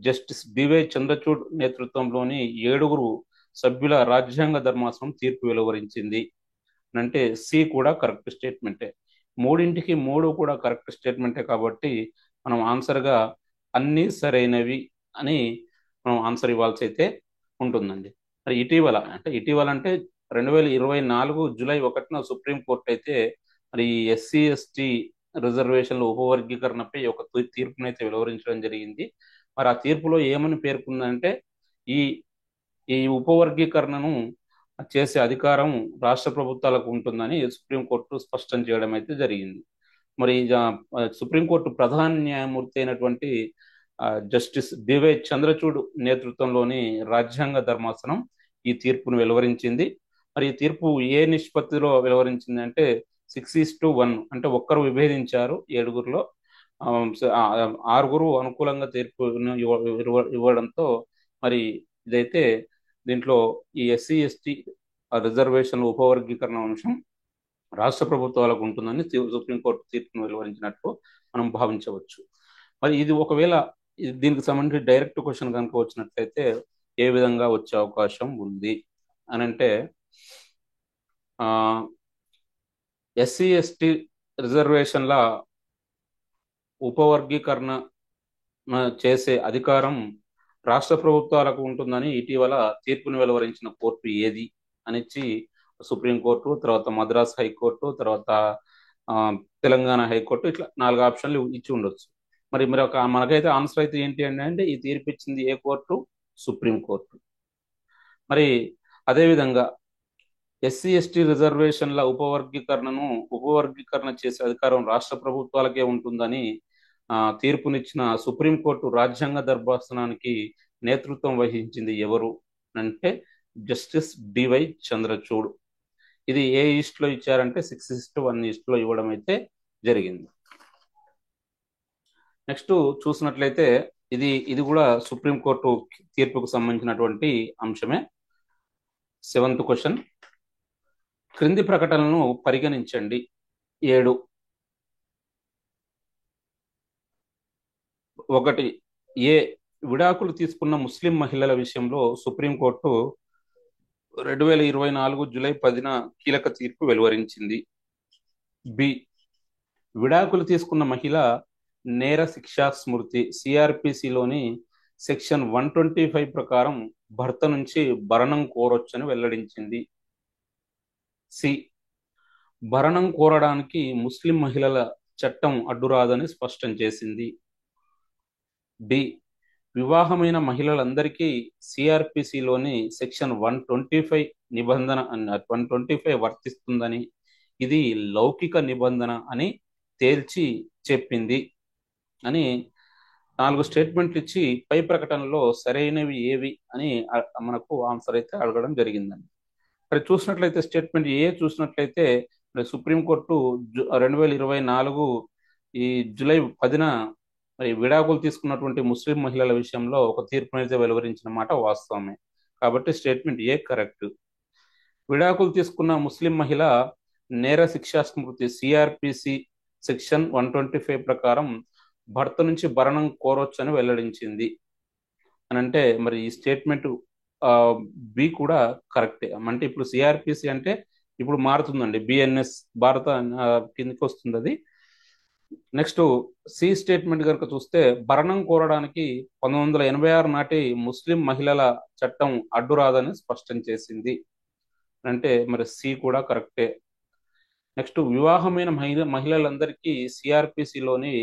జస్టిస్ డివై చంద్రచూడ్ నేతృత్వంలోని 7 సభ్యుల రాజ్యాంగ ధర్మాసనం తీర్పు వెలువరించింది అంటే సి కూడా కరెక్ట్ స్టేట్మెంటే. 3ంటికి 3 కూడా కరెక్ట్ స్టేట్మెంటే కాబట్టి మనం ఆన్సర్గా అన్ని సరైనవి అని మనం ఆన్సర్ ఇవ్వాల్సి అయితే ఉంటుందండి. మరి ఇటీవల అంటే 2024 జూలై 1న సుప్రీంకోర్టు అయితే మరి ఎస్సీ ఎస్టీ రిజర్వేషన్ల ఉపవర్గీకరణపై ఒక తీర్పునైతే వెలువరించడం జరిగింది. మరి ఆ తీర్పులో ఏమని పేర్కొందంటే ఈ ఈ ఉపవర్గీకరణను చేసే అధికారం రాష్ట్ర ప్రభుత్వాలకు ఉంటుందని సుప్రీంకోర్టు స్పష్టం చేయడం అయితే జరిగింది. మరి సుప్రీంకోర్టు ప్రధాన న్యాయమూర్తి అయినటువంటి జస్టిస్ డివై చంద్రచూడ్ నేతృత్వంలోని రాజ్యాంగ ధర్మాసనం ఈ తీర్పును వెలువరించింది. మరి ఈ తీర్పు ఏ నిష్పత్తిలో వెలువరించింది అంటే 6:1 అంటే ఒక్కరు విభేదించారు 7లో, 6 అనుకూలంగా తీర్పును ఇవ్వడంతో మరి ఇదైతే దీంట్లో ఈ ఎస్సీ ఎస్టీ రిజర్వేషన్ ఉపవర్గీకరణ అంశం రాష్ట్ర ప్రభుత్వాలకు ఉంటుందని సుప్రీంకోర్టు తీర్పును వెలువరించినట్టు మనం భావించవచ్చు. మరి ఇది ఒకవేళ దీనికి సంబంధించి డైరెక్ట్ క్వశ్చన్ కనుక వచ్చినట్లయితే ఏ విధంగా వచ్చే అవకాశం ఉంది అని అంటే ఎస్సీ ఎస్టీ రిజర్వేషన్ల ఉపవర్గీకరణ చేసే అధికారం రాష్ట్ర ప్రభుత్వాలకు ఉంటుందని ఇటీవల తీర్పును వెలువరించిన కోర్టు ఏది అనిచ్చి సుప్రీంకోర్టు, తర్వాత మద్రాస్ హైకోర్టు, తర్వాత తెలంగాణ హైకోర్టు, ఇట్లా 4 ఆప్షన్లు ఇచ్చి ఉండొచ్చు. మరి మనకైతే ఆన్సర్ అయితే ఏంటి అంటే ఈ తీర్పు ఇచ్చింది ఏ కోర్టు? సుప్రీంకోర్టు. మరి అదేవిధంగా ఎస్సీ ఎస్టీ రిజర్వేషన్ల ఉపవర్గీకరణ చేసే అధికారం రాష్ట్ర ప్రభుత్వాలకే ఉంటుందని తీర్పునిచ్చిన సుప్రీంకోర్టు రాజ్యాంగ ధర్మాసనానికి నేతృత్వం వహించింది ఎవరు అంటే జస్టిస్ డివై చంద్రచూడ్. ఇది ఏ ఈస్ట్లో ఇచ్చారంటే 6:1 ఈస్ట్లో ఇవ్వడం అయితే జరిగింది. నెక్స్ట్ చూసినట్లయితే ఇది కూడా సుప్రీంకోర్టు తీర్పుకు సంబంధించినటువంటి అంశమే. 7th క్వశ్చన్, క్రింది ప్రకటనలను పరిగణించండి. 7. 1. ఏ విడాకులు తీసుకున్న ముస్లిం మహిళల విషయంలో సుప్రీంకోర్టు 2024 జూలై 10న కీలక తీర్పు వెలువరించింది. బి. విడాకులు తీసుకున్న మహిళ నేర శిక్షా స్మృతి సిఆర్పిసిలోని సెక్షన్ 125 ప్రకారం భర్త నుంచి భరణం కోరొచ్చని వెల్లడించింది. సి. భరణం కోరడానికి ముస్లిం మహిళల చట్టం అడ్డురాదని స్పష్టం చేసింది. డి. వివాహమైన మహిళలందరికీ సిఆర్పిసిలోని సెక్షన్ 125 నిబంధన 125 వర్తిస్తుందని, ఇది లౌకిక నిబంధన అని తేల్చి చెప్పింది అని 4 స్టేట్మెంట్లు ఇచ్చి పై ప్రకటనలో సరైనవి ఏవి అని మనకు ఆన్సర్ అయితే అడగడం జరిగిందండి. మరి చూసినట్లయితే స్టేట్మెంట్ ఏ చూసినట్లయితే మరి సుప్రీంకోర్టు 2024 ఈ జూలై 10న మరి విడాకులు తీసుకున్నటువంటి ముస్లిం మహిళల విషయంలో ఒక తీర్పునైతే వెలువరించిన మాట వాస్తవమే. కాబట్టి స్టేట్మెంట్ ఏ కరెక్ట్. విడాకులు తీసుకున్న ముస్లిం మహిళ నేర శిక్షా స్మృతి సిఆర్పిసి సెక్షన్ 125 ప్రకారం భర్త నుంచి భరణం కోరొచ్చని వెల్లడించింది అని అంటే మరి ఈ స్టేట్మెంట్ బి కూడా కరెక్టే. అంటే ఇప్పుడు సిఆర్పిసి అంటే ఇప్పుడు మారుతుందండి, బిఎన్ఎస్ భారత కిందకి వస్తుంది అది. నెక్స్ట్ సి స్టేట్మెంట్ కనుక చూస్తే భరణం కోరడానికి 1986 నాటి ముస్లిం మహిళల చట్టం అడ్డురాదని స్పష్టం చేసింది అంటే మరి సి కూడా కరెక్టే. నెక్స్ట్ వివాహమైన మహిళలందరికీ సిఆర్పిసిలోని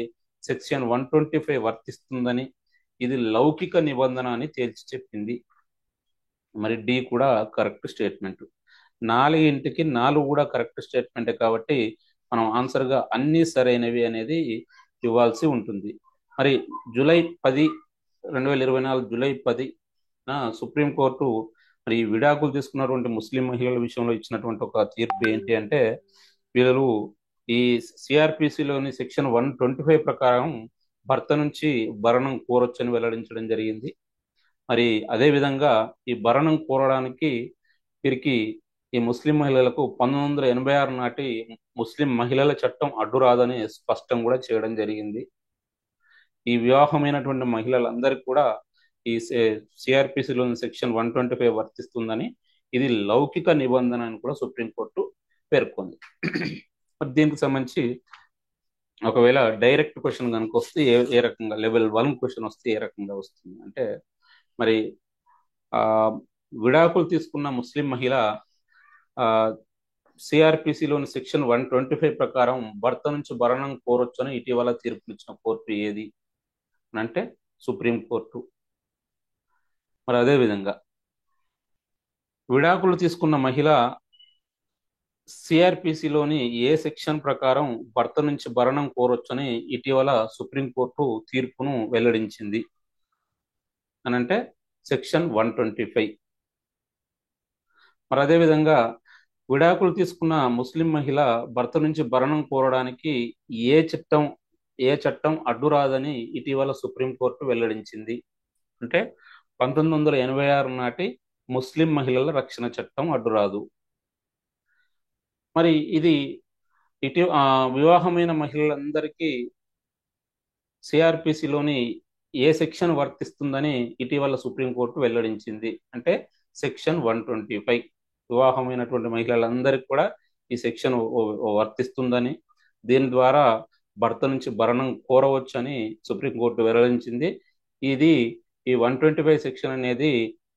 సెక్షన్ 125 వర్తిస్తుందని, ఇది లౌకిక నిబంధన అని తేల్చి చెప్పింది. మరి డి కూడా కరెక్ట్ స్టేట్మెంట్. 4 కూడా కరెక్ట్ స్టేట్మెంటే కాబట్టి మనం ఆన్సర్గా అన్ని సరైనవి అనేది ఇవ్వాల్సి ఉంటుంది. మరి జూలై 10 2024 జూలై 10 సుప్రీంకోర్టు మరి విడాకులు తీసుకున్నటువంటి ముస్లిం మహిళల విషయంలో ఇచ్చినటువంటి ఒక తీర్పు ఏంటి అంటే వీళ్ళు ఈ సిఆర్పిసిలోని సెక్షన్ 125 ప్రకారం భర్త నుంచి భరణం కోరొచ్చని వెల్లడించడం జరిగింది. మరి అదే విధంగా ఈ భరణం కోరడానికి వీరికి ఈ ముస్లిం మహిళలకు 1986 నాటి ముస్లిం మహిళల చట్టం అడ్డురాదని స్పష్టం కూడా చేయడం జరిగింది. ఈ వివాహమైనటువంటి మహిళలందరికీ కూడా ఈ సిఆర్పిసిలోని సెక్షన్ 125 వర్తిస్తుందని, ఇది లౌకిక నిబంధన అని కూడా సుప్రీంకోర్టు పేర్కొంది. దీనికి సంబంధించి ఒకవేళ డైరెక్ట్ క్వశ్చన్ కనుక వస్తే ఏ రకంగా లెవెల్ 1 క్వశ్చన్ వస్తే ఏ రకంగా వస్తుంది అంటే మరి విడాకులు తీసుకున్న ముస్లిం మహిళ సిఆర్పిసిలోని సెక్షన్ 125 ప్రకారం భర్త నుంచి భరణం కోరొచ్చని ఇటీవల తీర్పునిచ్చిన కోర్టు ఏది అంటే సుప్రీంకోర్టు. మరి అదే విధంగా విడాకులు తీసుకున్న మహిళ సిఆర్పిసిలోని ఏ సెక్షన్ ప్రకారం భర్త నుంచి భరణం కోరొచ్చని ఇటీవల సుప్రీంకోర్టు తీర్పును వెల్లడించింది అని అంటే సెక్షన్ 125. మరి అదేవిధంగా విడాకులు తీసుకున్న ముస్లిం మహిళ భర్త నుంచి భరణం కోరడానికి ఏ చట్టం అడ్డురాదని ఇటీవల సుప్రీంకోర్టు వెల్లడించింది అంటే 1986 నాటి ముస్లిం మహిళల రక్షణ చట్టం అడ్డురాదు. మరి ఇది వివాహమైన మహిళలందరికీ సిఆర్పిసిలోని ఏ సెక్షన్ వర్తిస్తుందని ఇటీవల సుప్రీంకోర్టు వెల్లడించింది అంటే సెక్షన్ 125. వివాహమైనటువంటి మహిళలందరికీ కూడా ఈ సెక్షన్ వర్తిస్తుందని, దీని ద్వారా భర్త నుంచి భరణం కోరవచ్చని సుప్రీంకోర్టు వెల్లడించింది. ఇది ఈ 125 సెక్షన్ అనేది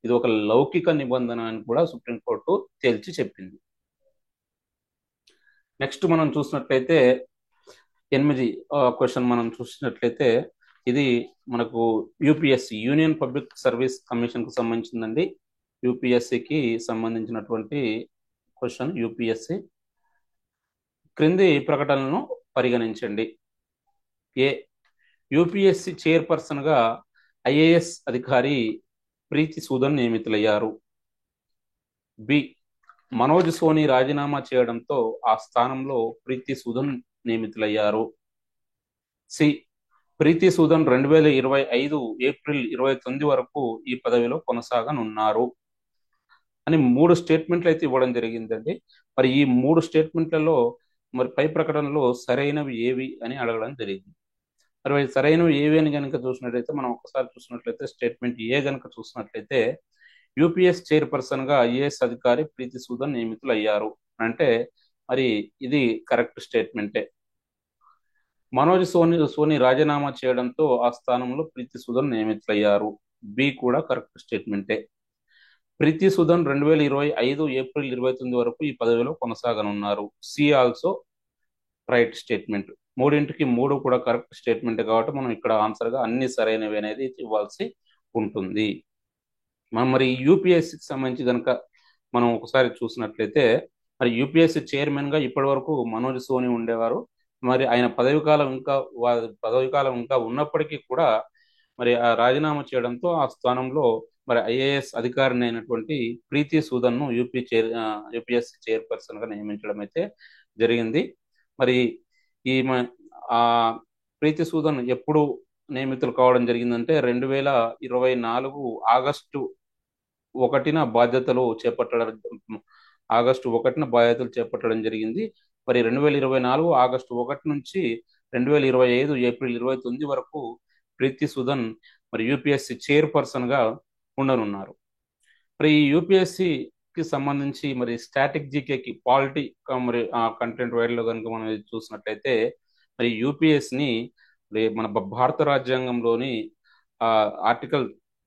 ఇది ఒక లౌకిక నిబంధన అని కూడా సుప్రీంకోర్టు తేల్చి చెప్పింది. నెక్స్ట్ మనం చూసినట్లయితే 8 క్వశ్చన్ మనం చూసినట్లయితే ఇది మనకు UPSC union public service commission కు సంబంధించిందండి. యూపీఎస్సికి సంబంధించినటువంటి క్వశ్చన్. యూపీఎస్సి క్రింది ప్రకటనలను పరిగణించండి. ఏ. యూపీఎస్సి చైర్పర్సన్ గా ఐఏఎస్ అధికారి ప్రీతి సూదన్ నియమితులయ్యారు. బి. మనోజ్ సోని రాజీనామా చేయడంతో ఆ స్థానంలో ప్రీతి సూదన్ నియమితులయ్యారు. సి. ప్రీతి సూదన్ 2025 ఏప్రిల్ 29 వరకు ఈ పదవిలో కొనసాగనున్నారు అని 3 స్టేట్మెంట్లు అయితే ఇవ్వడం జరిగిందండి. మరి ఈ 3 స్టేట్మెంట్లలో మరి పై ప్రకటనలో సరైనవి ఏవి అని అడగడం జరిగింది. మరి సరైనవి ఏవి అని కనుక చూసినట్లయితే మనం ఒకసారి చూసినట్లయితే స్టేట్మెంట్ ఏ కనుక చూసినట్లయితే యూపీఎస్ చైర్పర్సన్ గా ఐఏఎస్ అధికారి ప్రీతి సూదన్ నియమితులయ్యారు. అంటే మరి ఇది కరెక్ట్ స్టేట్మెంటే. మనోజ్ సోని రాజీనామా చేయడంతో ఆ స్థానంలో ప్రీతి సుదన్ నియమితులయ్యారు. బి కూడా కరెక్ట్ స్టేట్మెంటే. ప్రీతి సుదన్ 2025 ఏప్రిల్ 29 వరకు ఈ పదవిలో కొనసాగనున్నారు. C also right statement. మూడింటికి మూడు కూడా కరెక్ట్ స్టేట్మెంట్ కాబట్టి మనం ఇక్కడ ఆన్సర్ గా అన్ని సరైనవి అనేది ఇవ్వాల్సి ఉంటుంది. మనం మరి యూపీఎస్సికి సంబంధించి కనుక మనం ఒకసారి చూసినట్లయితే మరి యూపీఎస్సీ చైర్మన్ గా ఇప్పటి వరకు మనోజ్ సోని ఉండేవారు. మరి ఆయన పదవి కాలం ఇంకా ఉన్నప్పటికీ కూడా మరి ఆ రాజీనామా చేయడంతో ఆ స్థానంలో మరి ఐఏఎస్ అధికారిని అయినటువంటి ప్రీతి సూదన్ ను యూపీఎస్సీ చైర్పర్సన్ గా నియమించడం అయితే జరిగింది. మరి ఈ ఆ ప్రీతి సూదన్ ఎప్పుడు నియమితులు కావడం జరిగిందంటే 2024 ఆగస్టు 1న బాధ్యతలు చేపట్టడం చేపట్టడం జరిగింది. మరి 2024 ఆగస్టు 1 నుంచి 2025 ఏప్రిల్ 29 వరకు ప్రీతి సుదన్ మరి యూపీఎస్సీ చైర్పర్సన్ గా ఉండనున్నారు. మరి ఈ యూపీఎస్సీకి సంబంధించి మరి స్టాటిక్ జీకేకి పాలిటీ మరి కంటెంట్ వైడ్లో కనుక మనం చూసినట్లయితే మరి యూపీఎస్ని మన భారత రాజ్యాంగంలోని ఆర్టికల్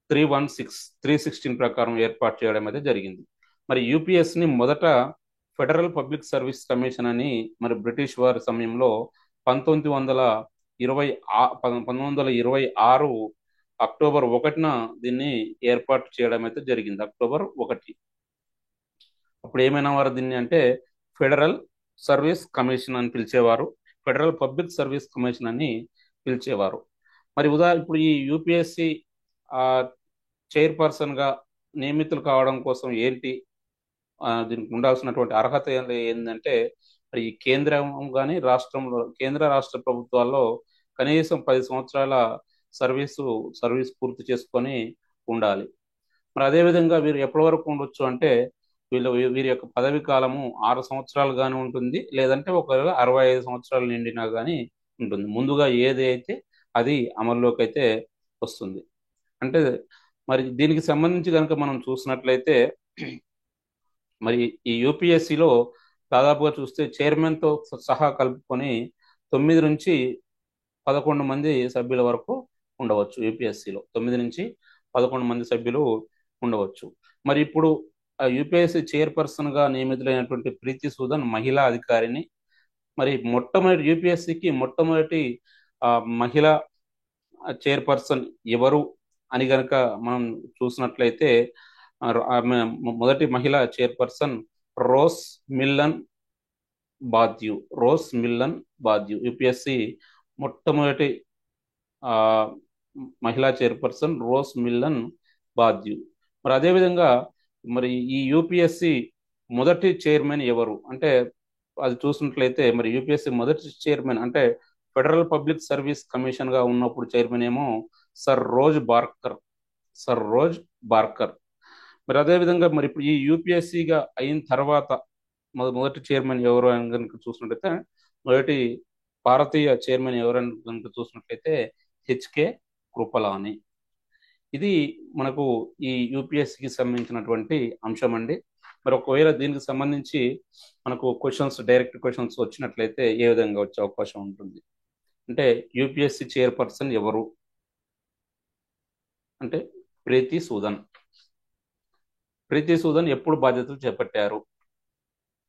316 ప్రకారం ఏర్పాటు చేయడం అయితే జరిగింది. మరి యూపీఎస్ ని మొదట ఫెడరల్ పబ్లిక్ సర్వీస్ కమిషన్ అని మరి బ్రిటిష్ వారి సమయంలో 1926 అక్టోబర్ 1న దీన్ని ఏర్పాటు చేయడం అయితే జరిగింది. అక్టోబర్ 1. అప్పుడు ఏమైనా వారు దీన్ని అంటే ఫెడరల్ సర్వీస్ కమిషన్ అని పిలిచేవారు, ఫెడరల్ పబ్లిక్ సర్వీస్ కమిషన్ అని పిలిచేవారు. మరి ఇప్పుడు ఈ యూపీఎస్సి చైర్పర్సన్ గా నియమితులు కావడం కోసం ఏంటి దీనికి ఉండాల్సినటువంటి అర్హత ఏంటంటే మరి ఈ కేంద్రం కానీ కేంద్ర రాష్ట్ర ప్రభుత్వాల్లో కనీసం 10 సంవత్సరాల సర్వీస్ పూర్తి చేసుకొని ఉండాలి. మరి అదేవిధంగా వీరు ఎప్పటి వరకు ఉండొచ్చు అంటే వీరి యొక్క పదవి కాలము 6 సంవత్సరాలు కానీ ఉంటుంది, లేదంటే ఒకవేళ 65 సంవత్సరాలు నిండినా కానీ ఉంటుంది. ముందుగా ఏది అయితే అది అమల్లోకి అయితే వస్తుంది. అంటే మరి దీనికి సంబంధించి కనుక మనం చూసినట్లయితే మరి ఈ యూపీఎస్సిలో దాదాపుగా చూస్తే చైర్మన్తో సహా కలుపుకొని 9 నుంచి 11 మంది సభ్యుల వరకు ఉండవచ్చు. యూపీఎస్సిలో 9 నుంచి 11 మంది సభ్యులు ఉండవచ్చు. మరి ఇప్పుడు యూపీఎస్సి చైర్పర్సన్ గా నియమితులైనటువంటి ప్రీతి సూదన్ మహిళా అధికారిని. మరి యూపీఎస్సికి మొట్టమొదటి మహిళా చైర్పర్సన్ ఎవరు అని గనక మనం చూసినట్లయితే మొదటి మహిళా చైర్పర్సన్ రోజ్ మిల్లన్ బాద్యు. యూపీఎస్సి మొట్టమొదటి మహిళా చైర్పర్సన్ రోజ్ మిల్లన్ బాద్యు. మరి అదేవిధంగా మరి ఈ యూపీఎస్సి మొదటి చైర్మన్ ఎవరు అంటే అది చూసినట్లయితే మరి యూపీఎస్సి మొదటి చైర్మన్ అంటే ఫెడరల్ పబ్లిక్ సర్వీస్ కమిషన్ గా ఉన్నప్పుడు చైర్మన్ ఏమో సర్ రోజ్ బార్కర్. మరి అదేవిధంగా మరి ఇప్పుడు ఈ యూపీఎస్సిగా అయిన తర్వాత మొదటి చైర్మన్ ఎవరు అని కనుక చూసినట్లయితే మొదటి భారతీయ చైర్మన్ ఎవరని కనుక చూసినట్లయితే హెచ్కే కృపలాని. ఇది మనకు ఈ యూపీఎస్సికి సంబంధించినటువంటి అంశం అండి. మరి ఒకవేళ దీనికి సంబంధించి మనకు డైరెక్ట్ క్వశ్చన్స్ వచ్చినట్లయితే ఏ విధంగా వచ్చే అవకాశం ఉంటుంది అంటే యూపీఎస్సి చైర్పర్సన్ ఎవరు అంటే ప్రీతి సూదన్ ఎప్పుడు బాధ్యతలు చేపట్టారు?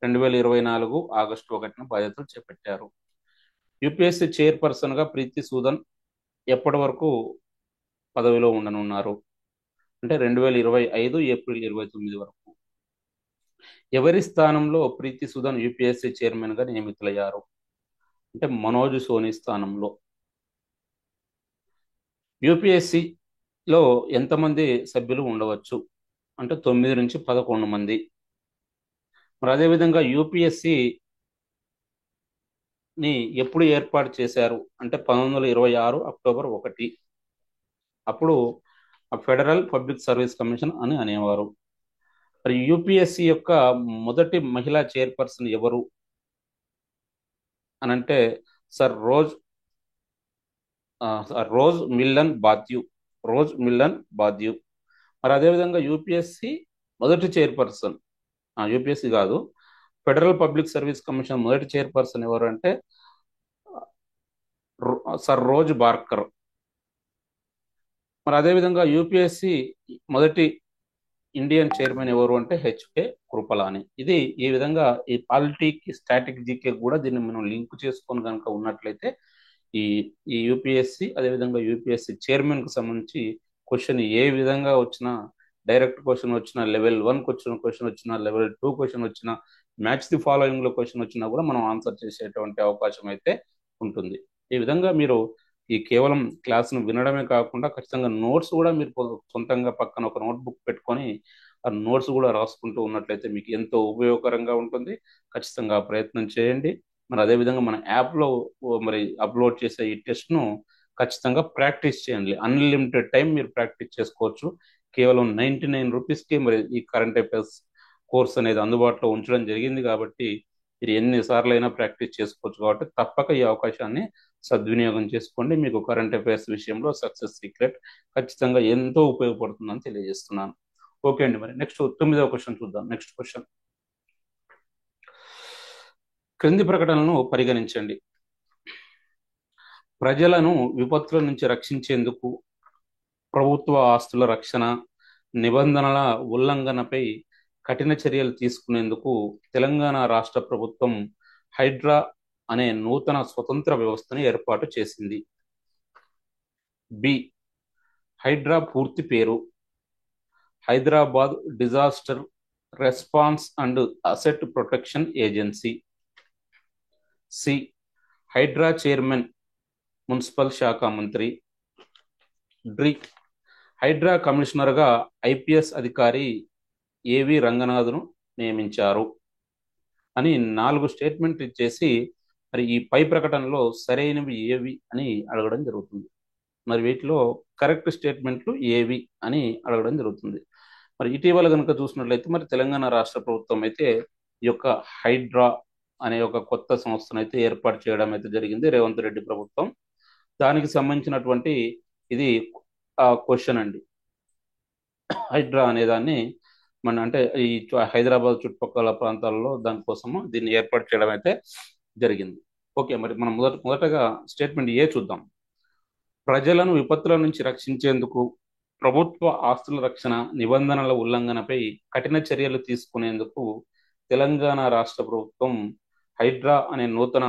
2024 ఆగస్టు 1న బాధ్యతలు చేపట్టారు. యూపీఎస్సి చైర్పర్సన్ గా ప్రీతి సూదన్ ఎప్పటి వరకు పదవిలో ఉండనున్నారు అంటే 2025 ఏప్రిల్ 29 వరకు. ఎవరి స్థానంలో ప్రీతి సూదన్ యూపీఎస్సి చైర్మన్ గా నియమితులయ్యారు అంటే మనోజ్ సోని స్థానంలో. యూపీఎస్సిలో ఎంతమంది సభ్యులు ఉండవచ్చు అంటే 9 నుంచి 11 మంది. మరి అదేవిధంగా యూపీఎస్సిని ఎప్పుడు ఏర్పాటు చేశారు అంటే 1926 అక్టోబర్ 1. అప్పుడు ఫెడరల్ పబ్లిక్ సర్వీస్ కమిషన్ అని అనేవారు. మరి యూపీఎస్సి యొక్క మొదటి మహిళా చైర్పర్సన్ ఎవరు అనంటే సర్ రోజ్ మిల్లన్ బాద్యు. మరి అదేవిధంగా యూపీఎస్సి మొదటి చైర్పర్సన్, యూపీఎస్సి కాదు, ఫెడరల్ పబ్లిక్ సర్వీస్ కమిషన్ మొదటి చైర్పర్సన్ ఎవరు అంటే సర్ రోజ్ బార్కర్. మరి అదేవిధంగా యూపీఎస్సి మొదటి ఇండియన్ చైర్మన్ ఎవరు అంటే హెచ్కే కృపలాని. ఇది ఈ విధంగా ఈ పాలిటీకి స్టాటిక్ జీకే కూడా దీన్ని మనం లింక్ చేసుకొని కనుక ఉన్నట్లయితే ఈ ఈ యూపీఎస్సి అదేవిధంగా యూపీఎస్సి చైర్మన్ కు సంబంధించి క్వశ్చన్ ఏ విధంగా వచ్చినా, డైరెక్ట్ క్వశ్చన్ వచ్చినా, లెవెల్ 1 క్వశ్చన్ వచ్చినా, లెవెల్ 2 క్వశ్చన్ వచ్చినా, మ్యాచ్ ది ఫాలోయింగ్ లో క్వశ్చన్ వచ్చినా కూడా మనం ఆన్సర్ చేసేటువంటి అవకాశం అయితే ఉంటుంది. ఈ విధంగా మీరు ఈ కేవలం క్లాస్ను వినడమే కాకుండా ఖచ్చితంగా నోట్స్ కూడా మీరు సొంతంగా పక్కన ఒక నోట్బుక్ పెట్టుకొని ఆ నోట్స్ కూడా రాసుకుంటూ ఉన్నట్లయితే మీకు ఎంతో ఉపయోగకరంగా ఉంటుంది. ఖచ్చితంగా ప్రయత్నం చేయండి. మరి అదేవిధంగా మన యాప్లో మరి అప్లోడ్ చేసే ఈ టెస్ట్ను ఖచ్చితంగా ప్రాక్టీస్ చేయండి. అన్లిమిటెడ్ టైం మీరు ప్రాక్టీస్ చేసుకోవచ్చు. కేవలం 99 రూపీస్కి మరి ఈ కరెంట్ అఫైర్స్ కోర్స్ అనేది అందుబాటులో ఉంచడం జరిగింది కాబట్టి మీరు ఎన్నిసార్లు అయినా ప్రాక్టీస్ చేసుకోవచ్చు. కాబట్టి తప్పక ఈ అవకాశాన్ని సద్వినియోగం చేసుకోండి. మీకు కరెంట్ అఫైర్స్ విషయంలో సక్సెస్ సీక్రెట్ ఖచ్చితంగా ఎంతో ఉపయోగపడుతుందని తెలియజేస్తున్నాను. ఓకే అండి, మరి నెక్స్ట్ 9వ క్వశ్చన్ చూద్దాం. నెక్స్ట్ క్వశ్చన్, క్రింది ప్రకటనలను పరిగణించండి. ప్రజలను విపత్తుల నుంచి రక్షించేందుకు ప్రభుత్వ ఆస్తుల రక్షణ నిబంధనల ఉల్లంఘనపై కఠిన చర్యలు తీసుకునేందుకు తెలంగాణ రాష్ట్ర ప్రభుత్వం హైడ్రా అనే నూతన స్వతంత్ర వ్యవస్థను ఏర్పాటు చేసింది. బి. హైడ్రా పూర్తి పేరు Hyderabad disaster response and asset protection agency. C. HYDRAA chairman municipal శాఖ మంత్రి. డి. హైడ్రా కమిషనర్గా ఐపీఎస్ అధికారి ఏవి రంగనాథ్ను నియమించారు అని 4 స్టేట్మెంట్ ఇచ్చేసి మరి ఈ పై ప్రకటనలో సరైనవి ఏవి అని అడగడం జరుగుతుంది. మరి వీటిలో కరెక్ట్ స్టేట్మెంట్లు ఏవి అని అడగడం జరుగుతుంది. మరి ఇటీవల కనుక చూసినట్లయితే మరి తెలంగాణ రాష్ట్ర ప్రభుత్వం అయితే ఈ యొక్క హైడ్రా అనే ఒక కొత్త సంస్థను అయితే ఏర్పాటు చేయడం అయితే జరిగింది, రేవంత్ రెడ్డి ప్రభుత్వం. దానికి సంబంధించినటువంటి ఇది క్వశ్చన్ అండి. హైడ్రా అనే దాన్ని మన అంటే ఈ హైదరాబాద్ చుట్టుపక్కల ప్రాంతాల్లో దానికోసము దీన్ని ఏర్పాటు చేయడం అయితే జరిగింది. ఓకే, మరి మనం మొదటగా స్టేట్మెంట్ ఏ చూద్దాం. ప్రజలను విపత్తుల నుంచి రక్షించేందుకు ప్రభుత్వ ఆస్తుల రక్షణ నిబంధనల ఉల్లంఘనపై కఠిన చర్యలు తీసుకునేందుకు తెలంగాణ రాష్ట్ర ప్రభుత్వం హైడ్రా అనే నూతన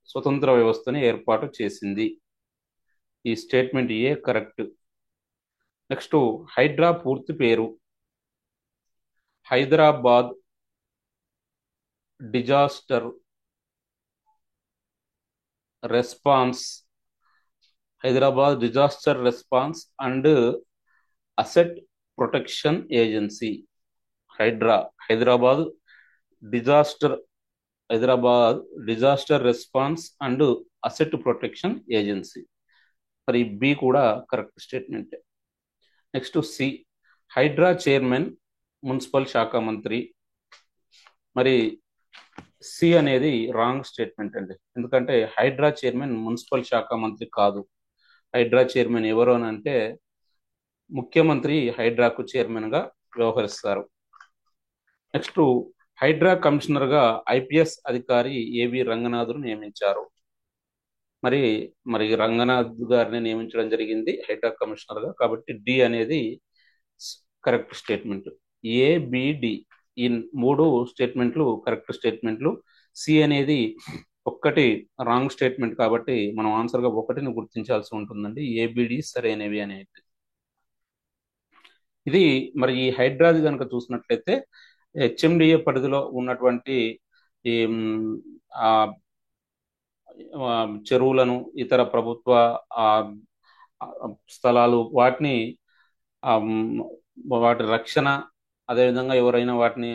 స్వతంత్ర వ్యవస్థని ఏర్పాటు చేసింది. ఈ statement A correct. Next, HYDRAA పూర్తి పేరు Hyderabad disaster response and asset protection agency. Hyderabad disaster response and asset protection agency. మరి బి కూడా correct statement. Next, C. HYDRAA chairman municipal శాఖ మంత్రి. మరి సి అనేది రాంగ్ స్టేట్మెంట్ అండి. ఎందుకంటే హైడ్రా చైర్మన్ మున్సిపల్ శాఖ మంత్రి కాదు. హైడ్రా చైర్మన్ ఎవరు అని అంటే ముఖ్యమంత్రి హైడ్రాకు చైర్మన్ గా వ్యవహరిస్తారు. నెక్స్ట్, హైడ్రా కమిషనర్ గా ఐపీఎస్ అధికారి ఏవి రంగనాథ్ను నియమించారు. మరి రంగనాథ్ గారిని నియమించడం జరిగింది హైడ్రా కమిషనర్ గా. కాబట్టి డి అనేది కరెక్ట్ స్టేట్మెంట్. ఏబిడి ఈ 3 స్టేట్మెంట్లు కరెక్ట్ స్టేట్మెంట్లు. సి అనేది ఒక్కటి రాంగ్ స్టేట్మెంట్ కాబట్టి మనం ఆన్సర్ గా 1ని గుర్తించాల్సి ఉంటుందండి. ఏబిడి సరైనవి అనేది. ఇది మరి ఈ హైడ్రాది కనుక చూసినట్లయితే హెచ్ఎండిఏ పరిధిలో ఉన్నటువంటి ఈ చెరువులను, ఇతర ప్రభుత్వ స్థలాలు, వాటి రక్షణ, అదేవిధంగా ఎవరైనా వాటిని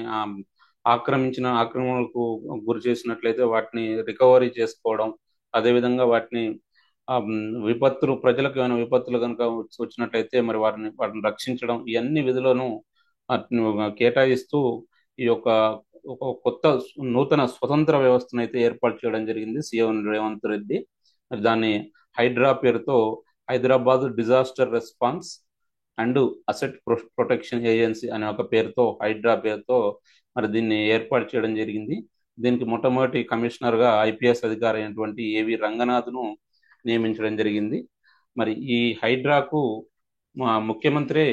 ఆక్రమణలకు గురి చేసినట్లయితే వాటిని రికవరీ చేసుకోవడం, అదేవిధంగా వాటిని ప్రజలకు ఏమైనా విపత్తులు కనుక వచ్చినట్లయితే మరి వాటిని రక్షించడం, ఈ అన్ని విధులను కేటాయిస్తూ ఈ యొక్క ఒక కొత్త నూతన స్వతంత్ర వ్యవస్థను అయితే ఏర్పాటు చేయడం జరిగింది సీఎం రేవంత్ రెడ్డి. దాన్ని హైడ్రా పేరుతో Hyderabad disaster response and asset protection agency అనే ఒక పేరుతో, హైడ్రా పేరుతో మరి దీన్ని ఏర్పాటు చేయడం జరిగింది. దీనికి మొట్టమొదటి కమిషనర్గా ఐపీఎస్ అధికారి అయినటువంటి ఏవి రంగనాథ్ను నియమించడం జరిగింది. మరి ఈ హైడ్రాకు మా ముఖ్యమంత్రి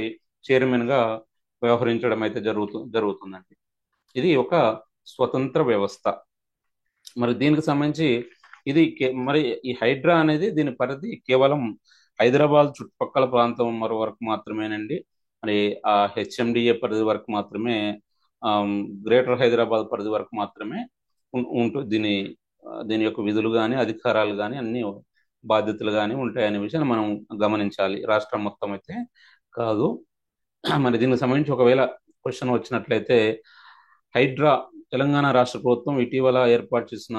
చైర్మన్గా వ్యవహరించడం అయితే జరుగుతుందండి. ఇది ఒక స్వతంత్ర వ్యవస్థ. మరి దీనికి సంబంధించి మరి ఈ హైడ్రా అనేది దీని పరిధి కేవలం హైదరాబాద్ చుట్టుపక్కల ప్రాంతం వరకు మాత్రమేనండి. మరి ఆ హెచ్ఎండిఏ పరిధి వరకు మాత్రమే, గ్రేటర్ హైదరాబాద్ పరిధి వరకు మాత్రమే దీని యొక్క విధులు కానీ, అధికారాలు కానీ, అన్ని బాధ్యతలు కానీ ఉంటాయనే విషయాన్ని మనం గమనించాలి. రాష్ట్రం మొత్తం అయితే కాదు. మరి దీనికి సంబంధించి ఒకవేళ క్వశ్చన్ వచ్చినట్లయితే, హైడ్రా తెలంగాణ రాష్ట్ర ప్రభుత్వం ఇటీవల ఏర్పాటు చేసిన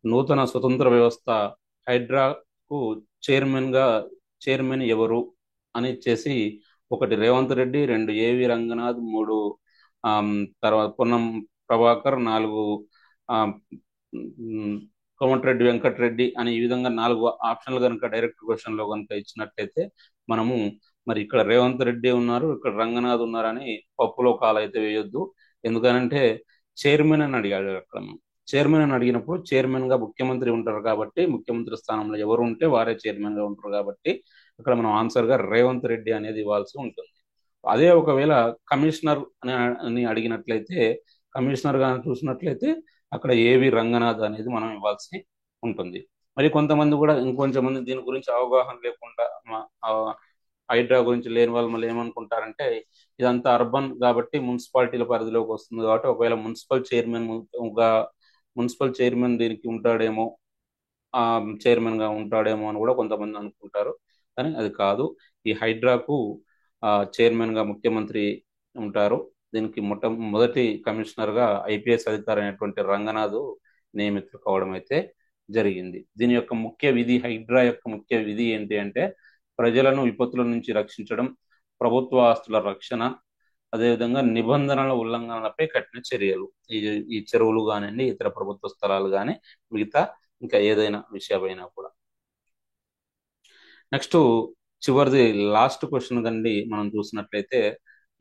నూతన స్వతంత్ర వ్యవస్థ హైడ్రాకు చైర్మన్ ఎవరు అని చేసి, 1 రేవంత్ రెడ్డి, 2 ఏవి రంగనాథ్, 3 తర్వాత పొన్నం ప్రభాకర్, 4 కోమటిరెడ్డి వెంకటరెడ్డి అని ఈ విధంగా 4 ఆప్షన్లు కనుక డైరెక్ట్ క్వశ్చన్ లో కనుక ఇచ్చినట్లయితే మనము మరి ఇక్కడ రేవంత్ రెడ్డి ఉన్నారు, ఇక్కడ రంగనాథ్ ఉన్నారని పప్పులో కాలైతే వేయొద్దు. ఎందుకనంటే చైర్మన్ అని అడిగాడు అక్కడ. చైర్మన్ అని అడిగినప్పుడు చైర్మన్ గా ముఖ్యమంత్రి ఉంటారు కాబట్టి, ముఖ్యమంత్రి స్థానంలో ఎవరు ఉంటే వారే చైర్మన్ గా ఉంటారు కాబట్టి ఇక్కడ మనం ఆన్సర్ గా రేవంత్ రెడ్డి అనేది ఇవ్వాల్సి ఉంటుంది. అదే ఒకవేళ కమిషనర్ అని అడిగినట్లయితే, కమిషనర్ గా చూసినట్లయితే అక్కడ ఏవి రంగనాథ్ అనేది మనం ఇవ్వాల్సి ఉంటుంది. మరి కొంతమంది కూడా, ఇంకొంచెం మంది దీని గురించి అవగాహన లేకుండా, హైడ్రా గురించి లేని వాళ్ళు మళ్ళీ ఏమనుకుంటారంటే, ఇదంతా అర్బన్ కాబట్టి మున్సిపాలిటీల పరిధిలోకి వస్తుంది కాబట్టి ఒకవేళ మున్సిపల్ చైర్మన్ దీనికి ఉంటాడేమో, చైర్మన్ గా ఉంటాడేమో అని కూడా కొంతమంది అనుకుంటారు. కానీ అది కాదు. ఈ హైడ్రాకు చైర్మన్ గా ముఖ్యమంత్రి ఉంటారు. దీనికి మొదటి కమిషనర్ గా ఐపీఎస్ అధికారి అయినటువంటి రంగనాథ్ నియమితులు కావడం అయితే జరిగింది. దీని యొక్క ముఖ్య విధి, హైడ్రా యొక్క ముఖ్య విధి ఏంటి అంటే, ప్రజలను విపత్తుల నుంచి రక్షించడం, ప్రభుత్వ ఆస్తుల రక్షణ, అదేవిధంగా నిబంధనల ఉల్లంఘనలపై కఠిన చర్యలు. ఈ చెరువులు కానివ్వండి, ఇతర ప్రభుత్వ స్థలాలు కానీ, మిగతా ఇంకా ఏదైనా విషయమైనా కూడా. నెక్స్ట్ చివరిది లాస్ట్ క్వశ్చన్ కండి మనం చూసినట్లయితే,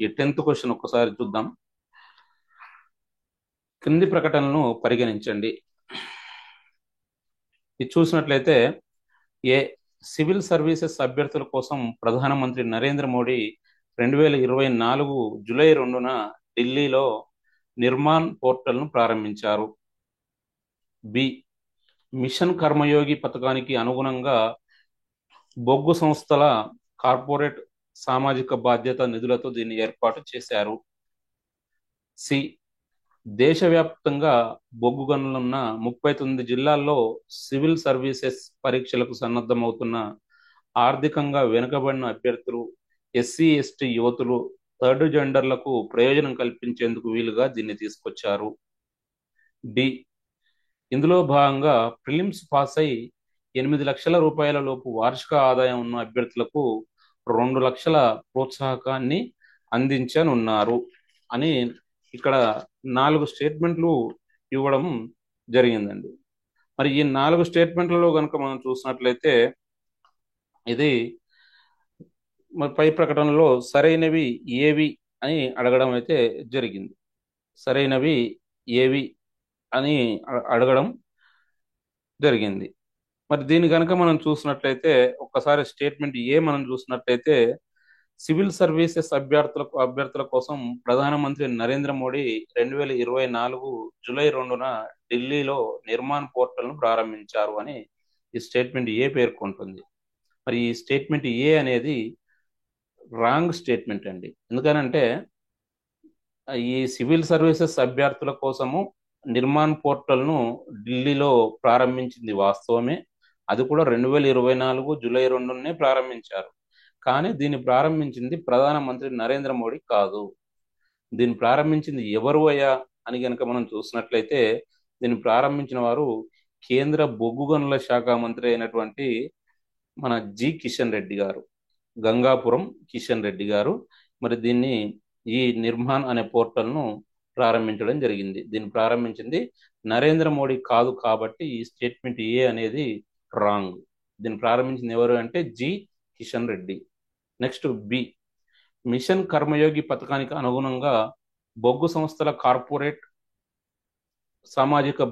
ఈ 10th క్వశ్చన్ ఒక్కసారి చూద్దాం. క్రింది ప్రకటనలను పరిగణించండి. ఇది చూసినట్లయితే, సివిల్ సర్వీసెస్ అభ్యర్థుల కోసం ప్రధానమంత్రి నరేంద్ర మోడీ 2024 జూలై 2న ఢిల్లీలో నిర్మాణ్ పోర్టల్ను ప్రారంభించారు. మిషన్ కర్మయోగి పథకానికి అనుగుణంగా బొగ్గు సంస్థల కార్పొరేట్ సామాజిక బాధ్యత నిధులతో దీన్ని ఏర్పాటు చేశారు. దేశవ్యాప్తంగా బొగ్గు గనులున్న 39 జిల్లాల్లో సివిల్ సర్వీసెస్ పరీక్షలకు సన్నద్ధమవుతున్న ఆర్థికంగా వెనుకబడిన అభ్యర్థులు, ఎస్సీ ఎస్టీ యువతులు, థర్డ్ జెండర్లకు ప్రయోజనం కల్పించేందుకు వీలుగా దీన్ని తీసుకొచ్చారు. ఇందులో భాగంగా ప్రిలిమ్స్ పాస్ అయి 8 లక్షల రూపాయల లోపు వార్షిక ఆదాయం ఉన్న అభ్యర్థులకు 2 లక్షల ప్రోత్సాహకాన్ని అందించనున్నారు అని ఇక్కడ 4 స్టేట్మెంట్లు ఇవ్వడం జరిగిందండి. మరి ఈ 4 స్టేట్మెంట్లలో కనుక మనం చూసినట్లయితే, ఇది పై ప్రకటనలో సరైనవి ఏవి అని అడగడం అయితే జరిగింది. సరైనవి ఏవి అని అడగడం జరిగింది. మరి దీన్ని కనుక మనం చూసినట్లయితే, ఒక్కసారి స్టేట్మెంట్ ఏ మనం చూసినట్లయితే, సివిల్ సర్వీసెస్ అభ్యర్థుల కోసం ప్రధానమంత్రి నరేంద్ర మోడీ 2024 జూలై 2న ఢిల్లీలో నిర్మాణ్ పోర్టల్ను ప్రారంభించారు అని ఈ స్టేట్మెంట్ ఏ పేర్కొంటుంది. మరి ఈ స్టేట్మెంట్ ఏ అనేది రాంగ్ స్టేట్మెంట్ అండి. ఎందుకనంటే ఈ సివిల్ సర్వీసెస్ అభ్యర్థుల కోసము నిర్మాణ్ పోర్టల్ను ఢిల్లీలో ప్రారంభించింది వాస్తవమే. అది కూడా 2024 జూలై 2నే ప్రారంభించారు. కానీ దీన్ని ప్రారంభించింది ప్రధానమంత్రి నరేంద్ర మోడీ కాదు. దీన్ని ప్రారంభించింది ఎవరు అయ్యా అని కనుక మనం చూసినట్లయితే, దీన్ని ప్రారంభించిన వారు కేంద్ర బొగ్గు గనుల శాఖ మంత్రి అయినటువంటి మన కిషన్ రెడ్డి గారు, గంగాపురం కిషన్ రెడ్డి గారు. మరి ఈ నిర్మాణ్ అనే పోర్టల్ను ప్రారంభించడం జరిగింది. దీన్ని ప్రారంభించింది నరేంద్ర మోడీ కాదు కాబట్టి ఈ స్టేట్మెంట్ ఏ అనేది రాంగ్. దీన్ని ప్రారంభించింది ఎవరు అంటే కిషన్ రెడ్డి. నెక్స్ట్ మిషన్ కర్మయోగి పథకానికి అనుగుణంగా బొగ్గు సంస్థల కార్పొరేట్ సామాజిక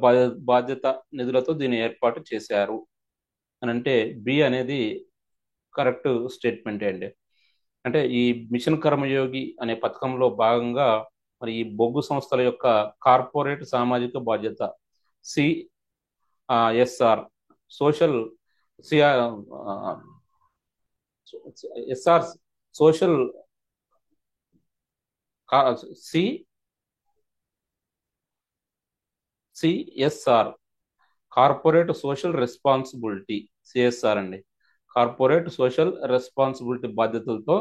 బాధ్యత నిధులతో దీన్ని ఏర్పాటు చేశారు అని అంటే బి అనేది కరెక్ట్ స్టేట్మెంటే అండి. అంటే ఈ మిషన్ కర్మయోగి అనే పథకంలో భాగంగా మరి ఈ బొగ్గు సంస్థల యొక్క కార్పొరేట్ సామాజిక బాధ్యత CSR social CR SR social C CSR corporate social responsibility CSR అండి. కార్పొరేట్ సోషల్ రెస్పాన్సిబిలిటీ బాధ్యతలతో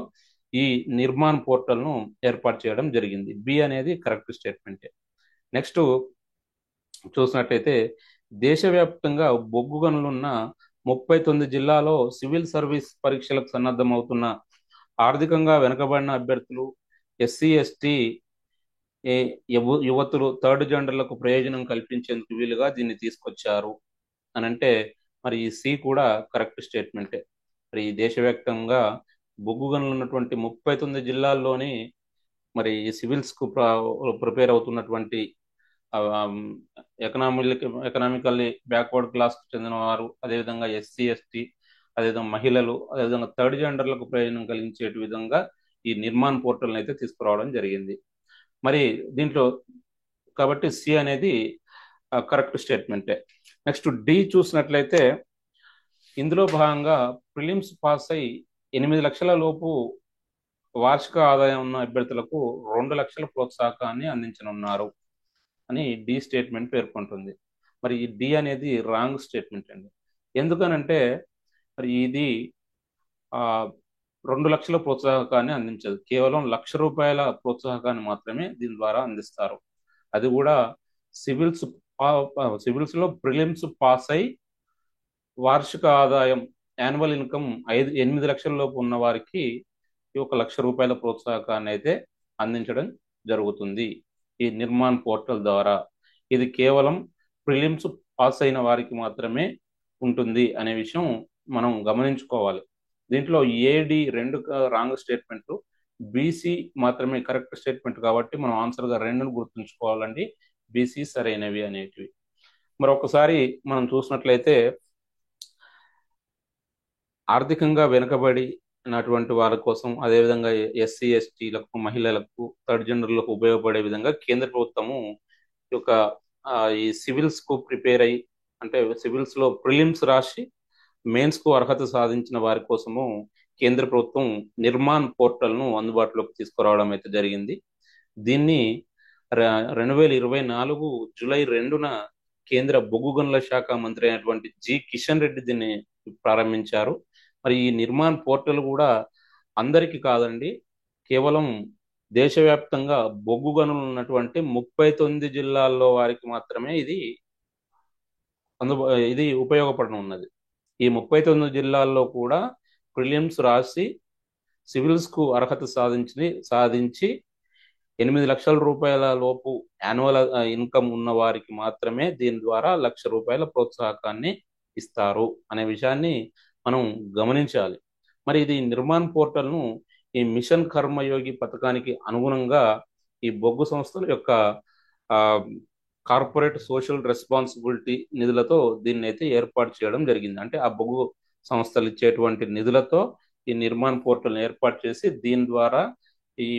ఈ నిర్మాణ్ పోర్టల్ను ఏర్పాటు చేయడం జరిగింది. బి అనేది కరెక్ట్ స్టేట్మెంటే. నెక్స్ట్ చూసినట్టయితే దేశవ్యాప్తంగా బొగ్గు గనులున్న 39 జిల్లాలో సివిల్ సర్వీస్ పరీక్షలకు సన్నద్ధమవుతున్న ఆర్థికంగా వెనుకబడిన అభ్యర్థులు, ఎస్సీ ఎస్టీ యువతులు, థర్డ్ జెండర్లకు ప్రయోజనం కల్పించేందుకు వీలుగా దీన్ని తీసుకొచ్చారు అని అంటే మరి ఈ సి కూడా కరెక్ట్ స్టేట్మెంటే. మరి ఈ దేశవ్యాప్తంగా బొగ్గు గనులు ఉన్నటువంటి 39 జిల్లాల్లోని మరి సివిల్స్ కు ప్రిపేర్ అవుతున్నటువంటి ఎకనామికల్లీ బ్యాక్వర్డ్ క్లాస్ కు చెందిన వారు, అదేవిధంగా ఎస్సీ ఎస్టీ, అదేవిధంగా మహిళలు, అదేవిధంగా థర్డ్ జెండర్లకు ప్రయోజనం కలిగించే విధంగా ఈ నిర్మాణ్ పోర్టల్ని అయితే తీసుకురావడం జరిగింది. మరి దీంట్లో కాబట్టి సి అనేది కరెక్ట్ స్టేట్మెంటే. నెక్స్ట్ డి చూసినట్లయితే ఇందులో భాగంగా ప్రిలిమ్స్ పాస్ అయి 8 లక్షల లోపు వార్షిక ఆదాయం ఉన్న అభ్యర్థులకు 2 లక్షల ప్రోత్సాహకాన్ని అందించనున్నారు అని డి స్టేట్మెంట్ పేర్కొంటుంది. మరి ఈ డి అనేది రాంగ్ స్టేట్మెంట్ అండి. ఎందుకనంటే మరి ఇది 2 లక్షల ప్రోత్సాహకాన్ని అందించదు. కేవలం ₹1,00,000 ప్రోత్సాహకాన్ని మాత్రమే దీని ద్వారా అందిస్తారు. అది కూడా సివిల్స్ లో ప్రిలిమ్స్ పాస్ అయి వార్షిక ఆదాయం యాన్యువల్ ఇన్కమ్ 8 లక్షల లోపు ఉన్న వారికి ₹1,00,000 ప్రోత్సాహకాన్ని అయితే అందించడం జరుగుతుంది ఈ నిర్మాణ్ పోర్టల్ ద్వారా. ఇది కేవలం ప్రిలిమ్స్ పాస్ అయిన వారికి మాత్రమే ఉంటుంది అనే విషయం మనం గమనించుకోవాలి. దీంట్లో ఏడి 2 రాంగ్ స్టేట్మెంట్, బీసీ మాత్రమే కరెక్ట్ స్టేట్మెంట్ కాబట్టి మనం ఆన్సర్గా 2ను గుర్తుంచుకోవాలండి. బీసీ సరైనవి అనేటివి. మరొకసారి మనం చూసినట్లయితే ఆర్థికంగా వెనుకబడినటువంటి వారి కోసం, అదేవిధంగా ఎస్సీ ఎస్టీలకు, మహిళలకు, థర్డ్ జెండర్లకు ఉపయోగపడే విధంగా కేంద్ర ప్రభుత్వము ఈ సివిల్స్ కు ప్రిపేర్ అయ్యి అంటే సివిల్స్ లో ప్రిలిమ్స్ రాసి మెయిన్స్ కు అర్హత సాధించిన వారి కోసము కేంద్ర ప్రభుత్వం నిర్మాణ్ పోర్టల్ ను అందుబాటులోకి తీసుకురావడం అయితే జరిగింది. దీన్ని 2024 జూలై 2న కేంద్ర బొగ్గు గనుల శాఖ మంత్రి అయినటువంటి జి కిషన్ రెడ్డి దీన్ని ప్రారంభించారు. మరి ఈ నిర్మాణ్ పోర్టల్ కూడా అందరికీ కాదండి, కేవలం దేశవ్యాప్తంగా బొగ్గు గనులు ఉన్నటువంటి 39 జిల్లాల్లో వారికి మాత్రమే ఇది ఉపయోగపడనున్నది. ఈ 39 జిల్లాల్లో కూడా ప్రిలిమ్స్ రాసి సివిల్స్ కు అర్హత సాధించి 8 లక్షల రూపాయల లోపు యాన్యువల్ ఇన్కమ్ ఉన్న వారికి మాత్రమే దీని ద్వారా ₹1,00,000 ప్రోత్సాహకాన్ని ఇస్తారు అనే విషయాన్ని మనం గమనించాలి. మరి ఇది నిర్మాణ్ పోర్టల్ను ఈ మిషన్ కర్మయోగి పథకానికి అనుగుణంగా ఈ బొగ్గు సంస్థల యొక్క కార్పొరేట్ సోషల్ రెస్పాన్సిబిలిటీ నిధులతో దీన్ని అయితే ఏర్పాటు చేయడం జరిగింది. అంటే ఆ బొగ్గు సంస్థలు ఇచ్చేటువంటి నిధులతో ఈ నిర్మాణ్ పోర్టల్ ఏర్పాటు చేసి దీని ద్వారా ఈ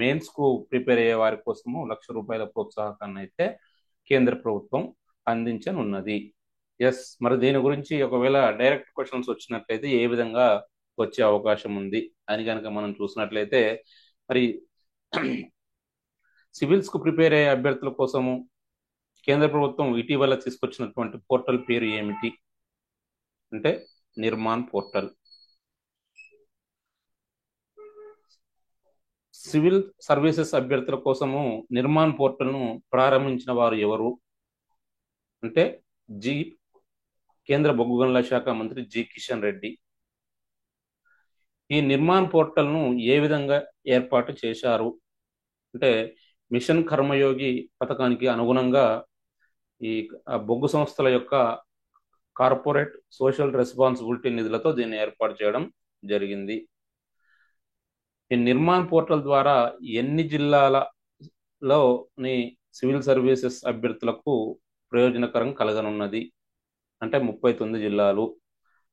మెయిన్స్ కు ప్రిపేర్ అయ్యే వారి కోసము ₹1,00,000 ప్రోత్సాహకాన్ని అయితే కేంద్ర ప్రభుత్వం అందించనున్నది. ఎస్, మరి దీని గురించి ఒకవేళ డైరెక్ట్ క్వశ్చన్స్ వచ్చినట్లయితే ఏ విధంగా వచ్చే అవకాశం ఉంది అని కనుక మనం చూసినట్లయితే, మరి సివిల్స్ కు ప్రిపేర్ అయ్యే అభ్యర్థుల కోసము కేంద్ర ప్రభుత్వం ఇటీవల తీసుకొచ్చినటువంటి పోర్టల్ పేరు ఏమిటి అంటే నిర్మాణ్ పోర్టల్. సివిల్ సర్వీసెస్ అభ్యర్థుల కోసము నిర్మాణ్ పోర్టల్ ను ప్రారంభించిన వారు ఎవరు అంటే కేంద్ర బొగ్గు గనుల శాఖ మంత్రి జి కిషన్ రెడ్డి. ఈ నిర్మాణ్ పోర్టల్ ను ఏ విధంగా ఏర్పాటు చేశారు అంటే మిషన్ కర్మయోగి పథకానికి అనుగుణంగా ఈ బొగ్గు సంస్థల యొక్క కార్పొరేట్ సోషల్ రెస్పాన్సిబిలిటీ నిధులతో దీన్ని ఏర్పాటు చేయడం జరిగింది. ఈ నిర్మాణ్ పోర్టల్ ద్వారా ఎన్ని జిల్లాలలోని సివిల్ సర్వీసెస్ అభ్యర్థులకు ప్రయోజనకరం కలగనున్నది అంటే 39 జిల్లాలు.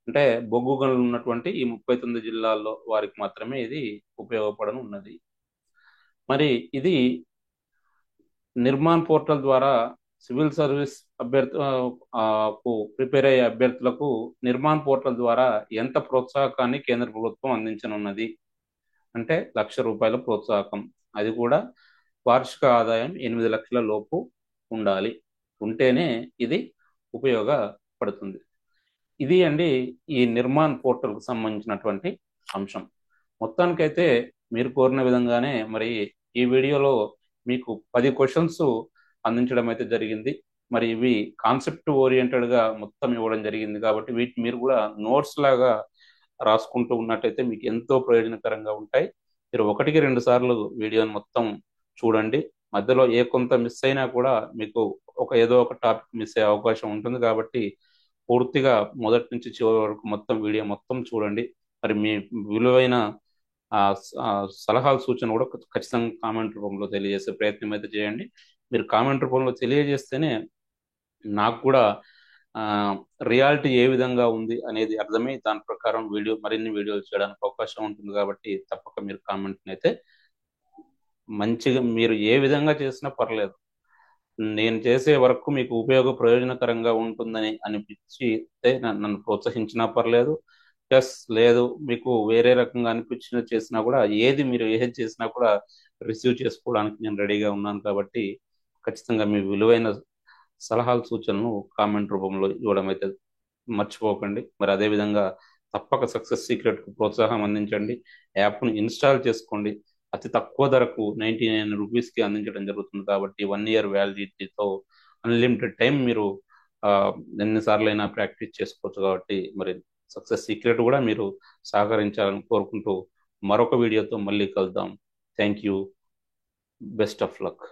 అంటే బొగ్గు గనులు ఉన్నటువంటి ఈ 39 జిల్లాల్లో వారికి మాత్రమే ఇది ఉపయోగపడనున్నది. మరి ఇది నిర్మాణ్ పోర్టల్ ద్వారా సివిల్ సర్వీస్ ప్రిపేర్ అయ్యే అభ్యర్థులకు నిర్మాణ్ పోర్టల్ ద్వారా ఎంత ప్రోత్సాహకాన్ని కేంద్ర ప్రభుత్వం అందించనున్నది అంటే ₹1,00,000 ప్రోత్సాహకం. అది కూడా వార్షిక ఆదాయం 8 లక్షల లోపు ఉండాలి. ఉంటేనే ఇది ఉపయోగపడుతుంది. ఇది అండి ఈ నిర్మాణ్ పోర్టల్కు సంబంధించినటువంటి అంశం. మొత్తానికైతే మీరు కోరిన విధంగానే మరి ఈ వీడియోలో మీకు 10 క్వశ్చన్స్ అందించడం అయితే జరిగింది. మరి ఇవి కాన్సెప్ట్ ఓరియంటెడ్గా మొత్తం ఇవ్వడం జరిగింది కాబట్టి వీటిని మీరు కూడా నోట్స్ లాగా రాసుకుంటూ ఉన్నట్టయితే మీకు ఎంతో ప్రయోజనకరంగా ఉంటాయి. మీరు 1-2 సార్లు వీడియోని మొత్తం చూడండి. మధ్యలో ఏ కొంత మిస్ అయినా కూడా మీకు ఏదో ఒక టాపిక్ మిస్ అయ్యే అవకాశం ఉంటుంది కాబట్టి పూర్తిగా మొదటి నుంచి చివరి వరకు మొత్తం వీడియో మొత్తం చూడండి. మరి మీ విలువైన సలహాలు సూచన కూడా ఖచ్చితంగా కామెంట్ రూపంలో తెలియజేసే ప్రయత్నం అయితే చేయండి. మీరు కామెంట్ రూపంలో తెలియజేస్తేనే నాకు కూడా రియాలిటీ ఏ విధంగా ఉంది అనేది అర్థమై దాని ప్రకారం మరిన్ని వీడియోలు చేయడానికి అవకాశం ఉంటుంది కాబట్టి తప్పక మీరు కామెంట్ని అయితే మంచిగా మీరు ఏ విధంగా చేసినా పర్లేదు, నేను చేసే వరకు మీకు ప్రయోజనకరంగా ఉంటుందని అనిపించితే నన్ను ప్రోత్సహించినా పర్లేదు. ప్లస్ లేదు మీకు వేరే రకంగా అనిపించిన చేసినా కూడా మీరు ఏది చేసినా కూడా రిసీవ్ చేసుకోవడానికి నేను రెడీగా ఉన్నాను కాబట్టి ఖచ్చితంగా మీ విలువైన సలహాలు సూచనలు కామెంట్ రూపంలో ఇవ్వడం అయితే మర్చిపోకండి. మరి అదేవిధంగా తప్పక సక్సెస్ సీక్రెట్కు ప్రోత్సాహం అందించండి. యాప్ను ఇన్స్టాల్ చేసుకోండి. అతి తక్కువ ధరకు ₹99కి అందించడం జరుగుతుంది కాబట్టి 1 year వ్యాలిడిటీతో అన్లిమిటెడ్ టైం మీరు ఎన్నిసార్లైనా ప్రాక్టీస్ చేసుకోవచ్చు కాబట్టి మరి సక్సెస్ సీక్రెట్ కూడా మీరు సహకరించాలని కోరుకుంటూ మరొక వీడియోతో మళ్ళీ కలుద్దాం. Thank you. Best of luck.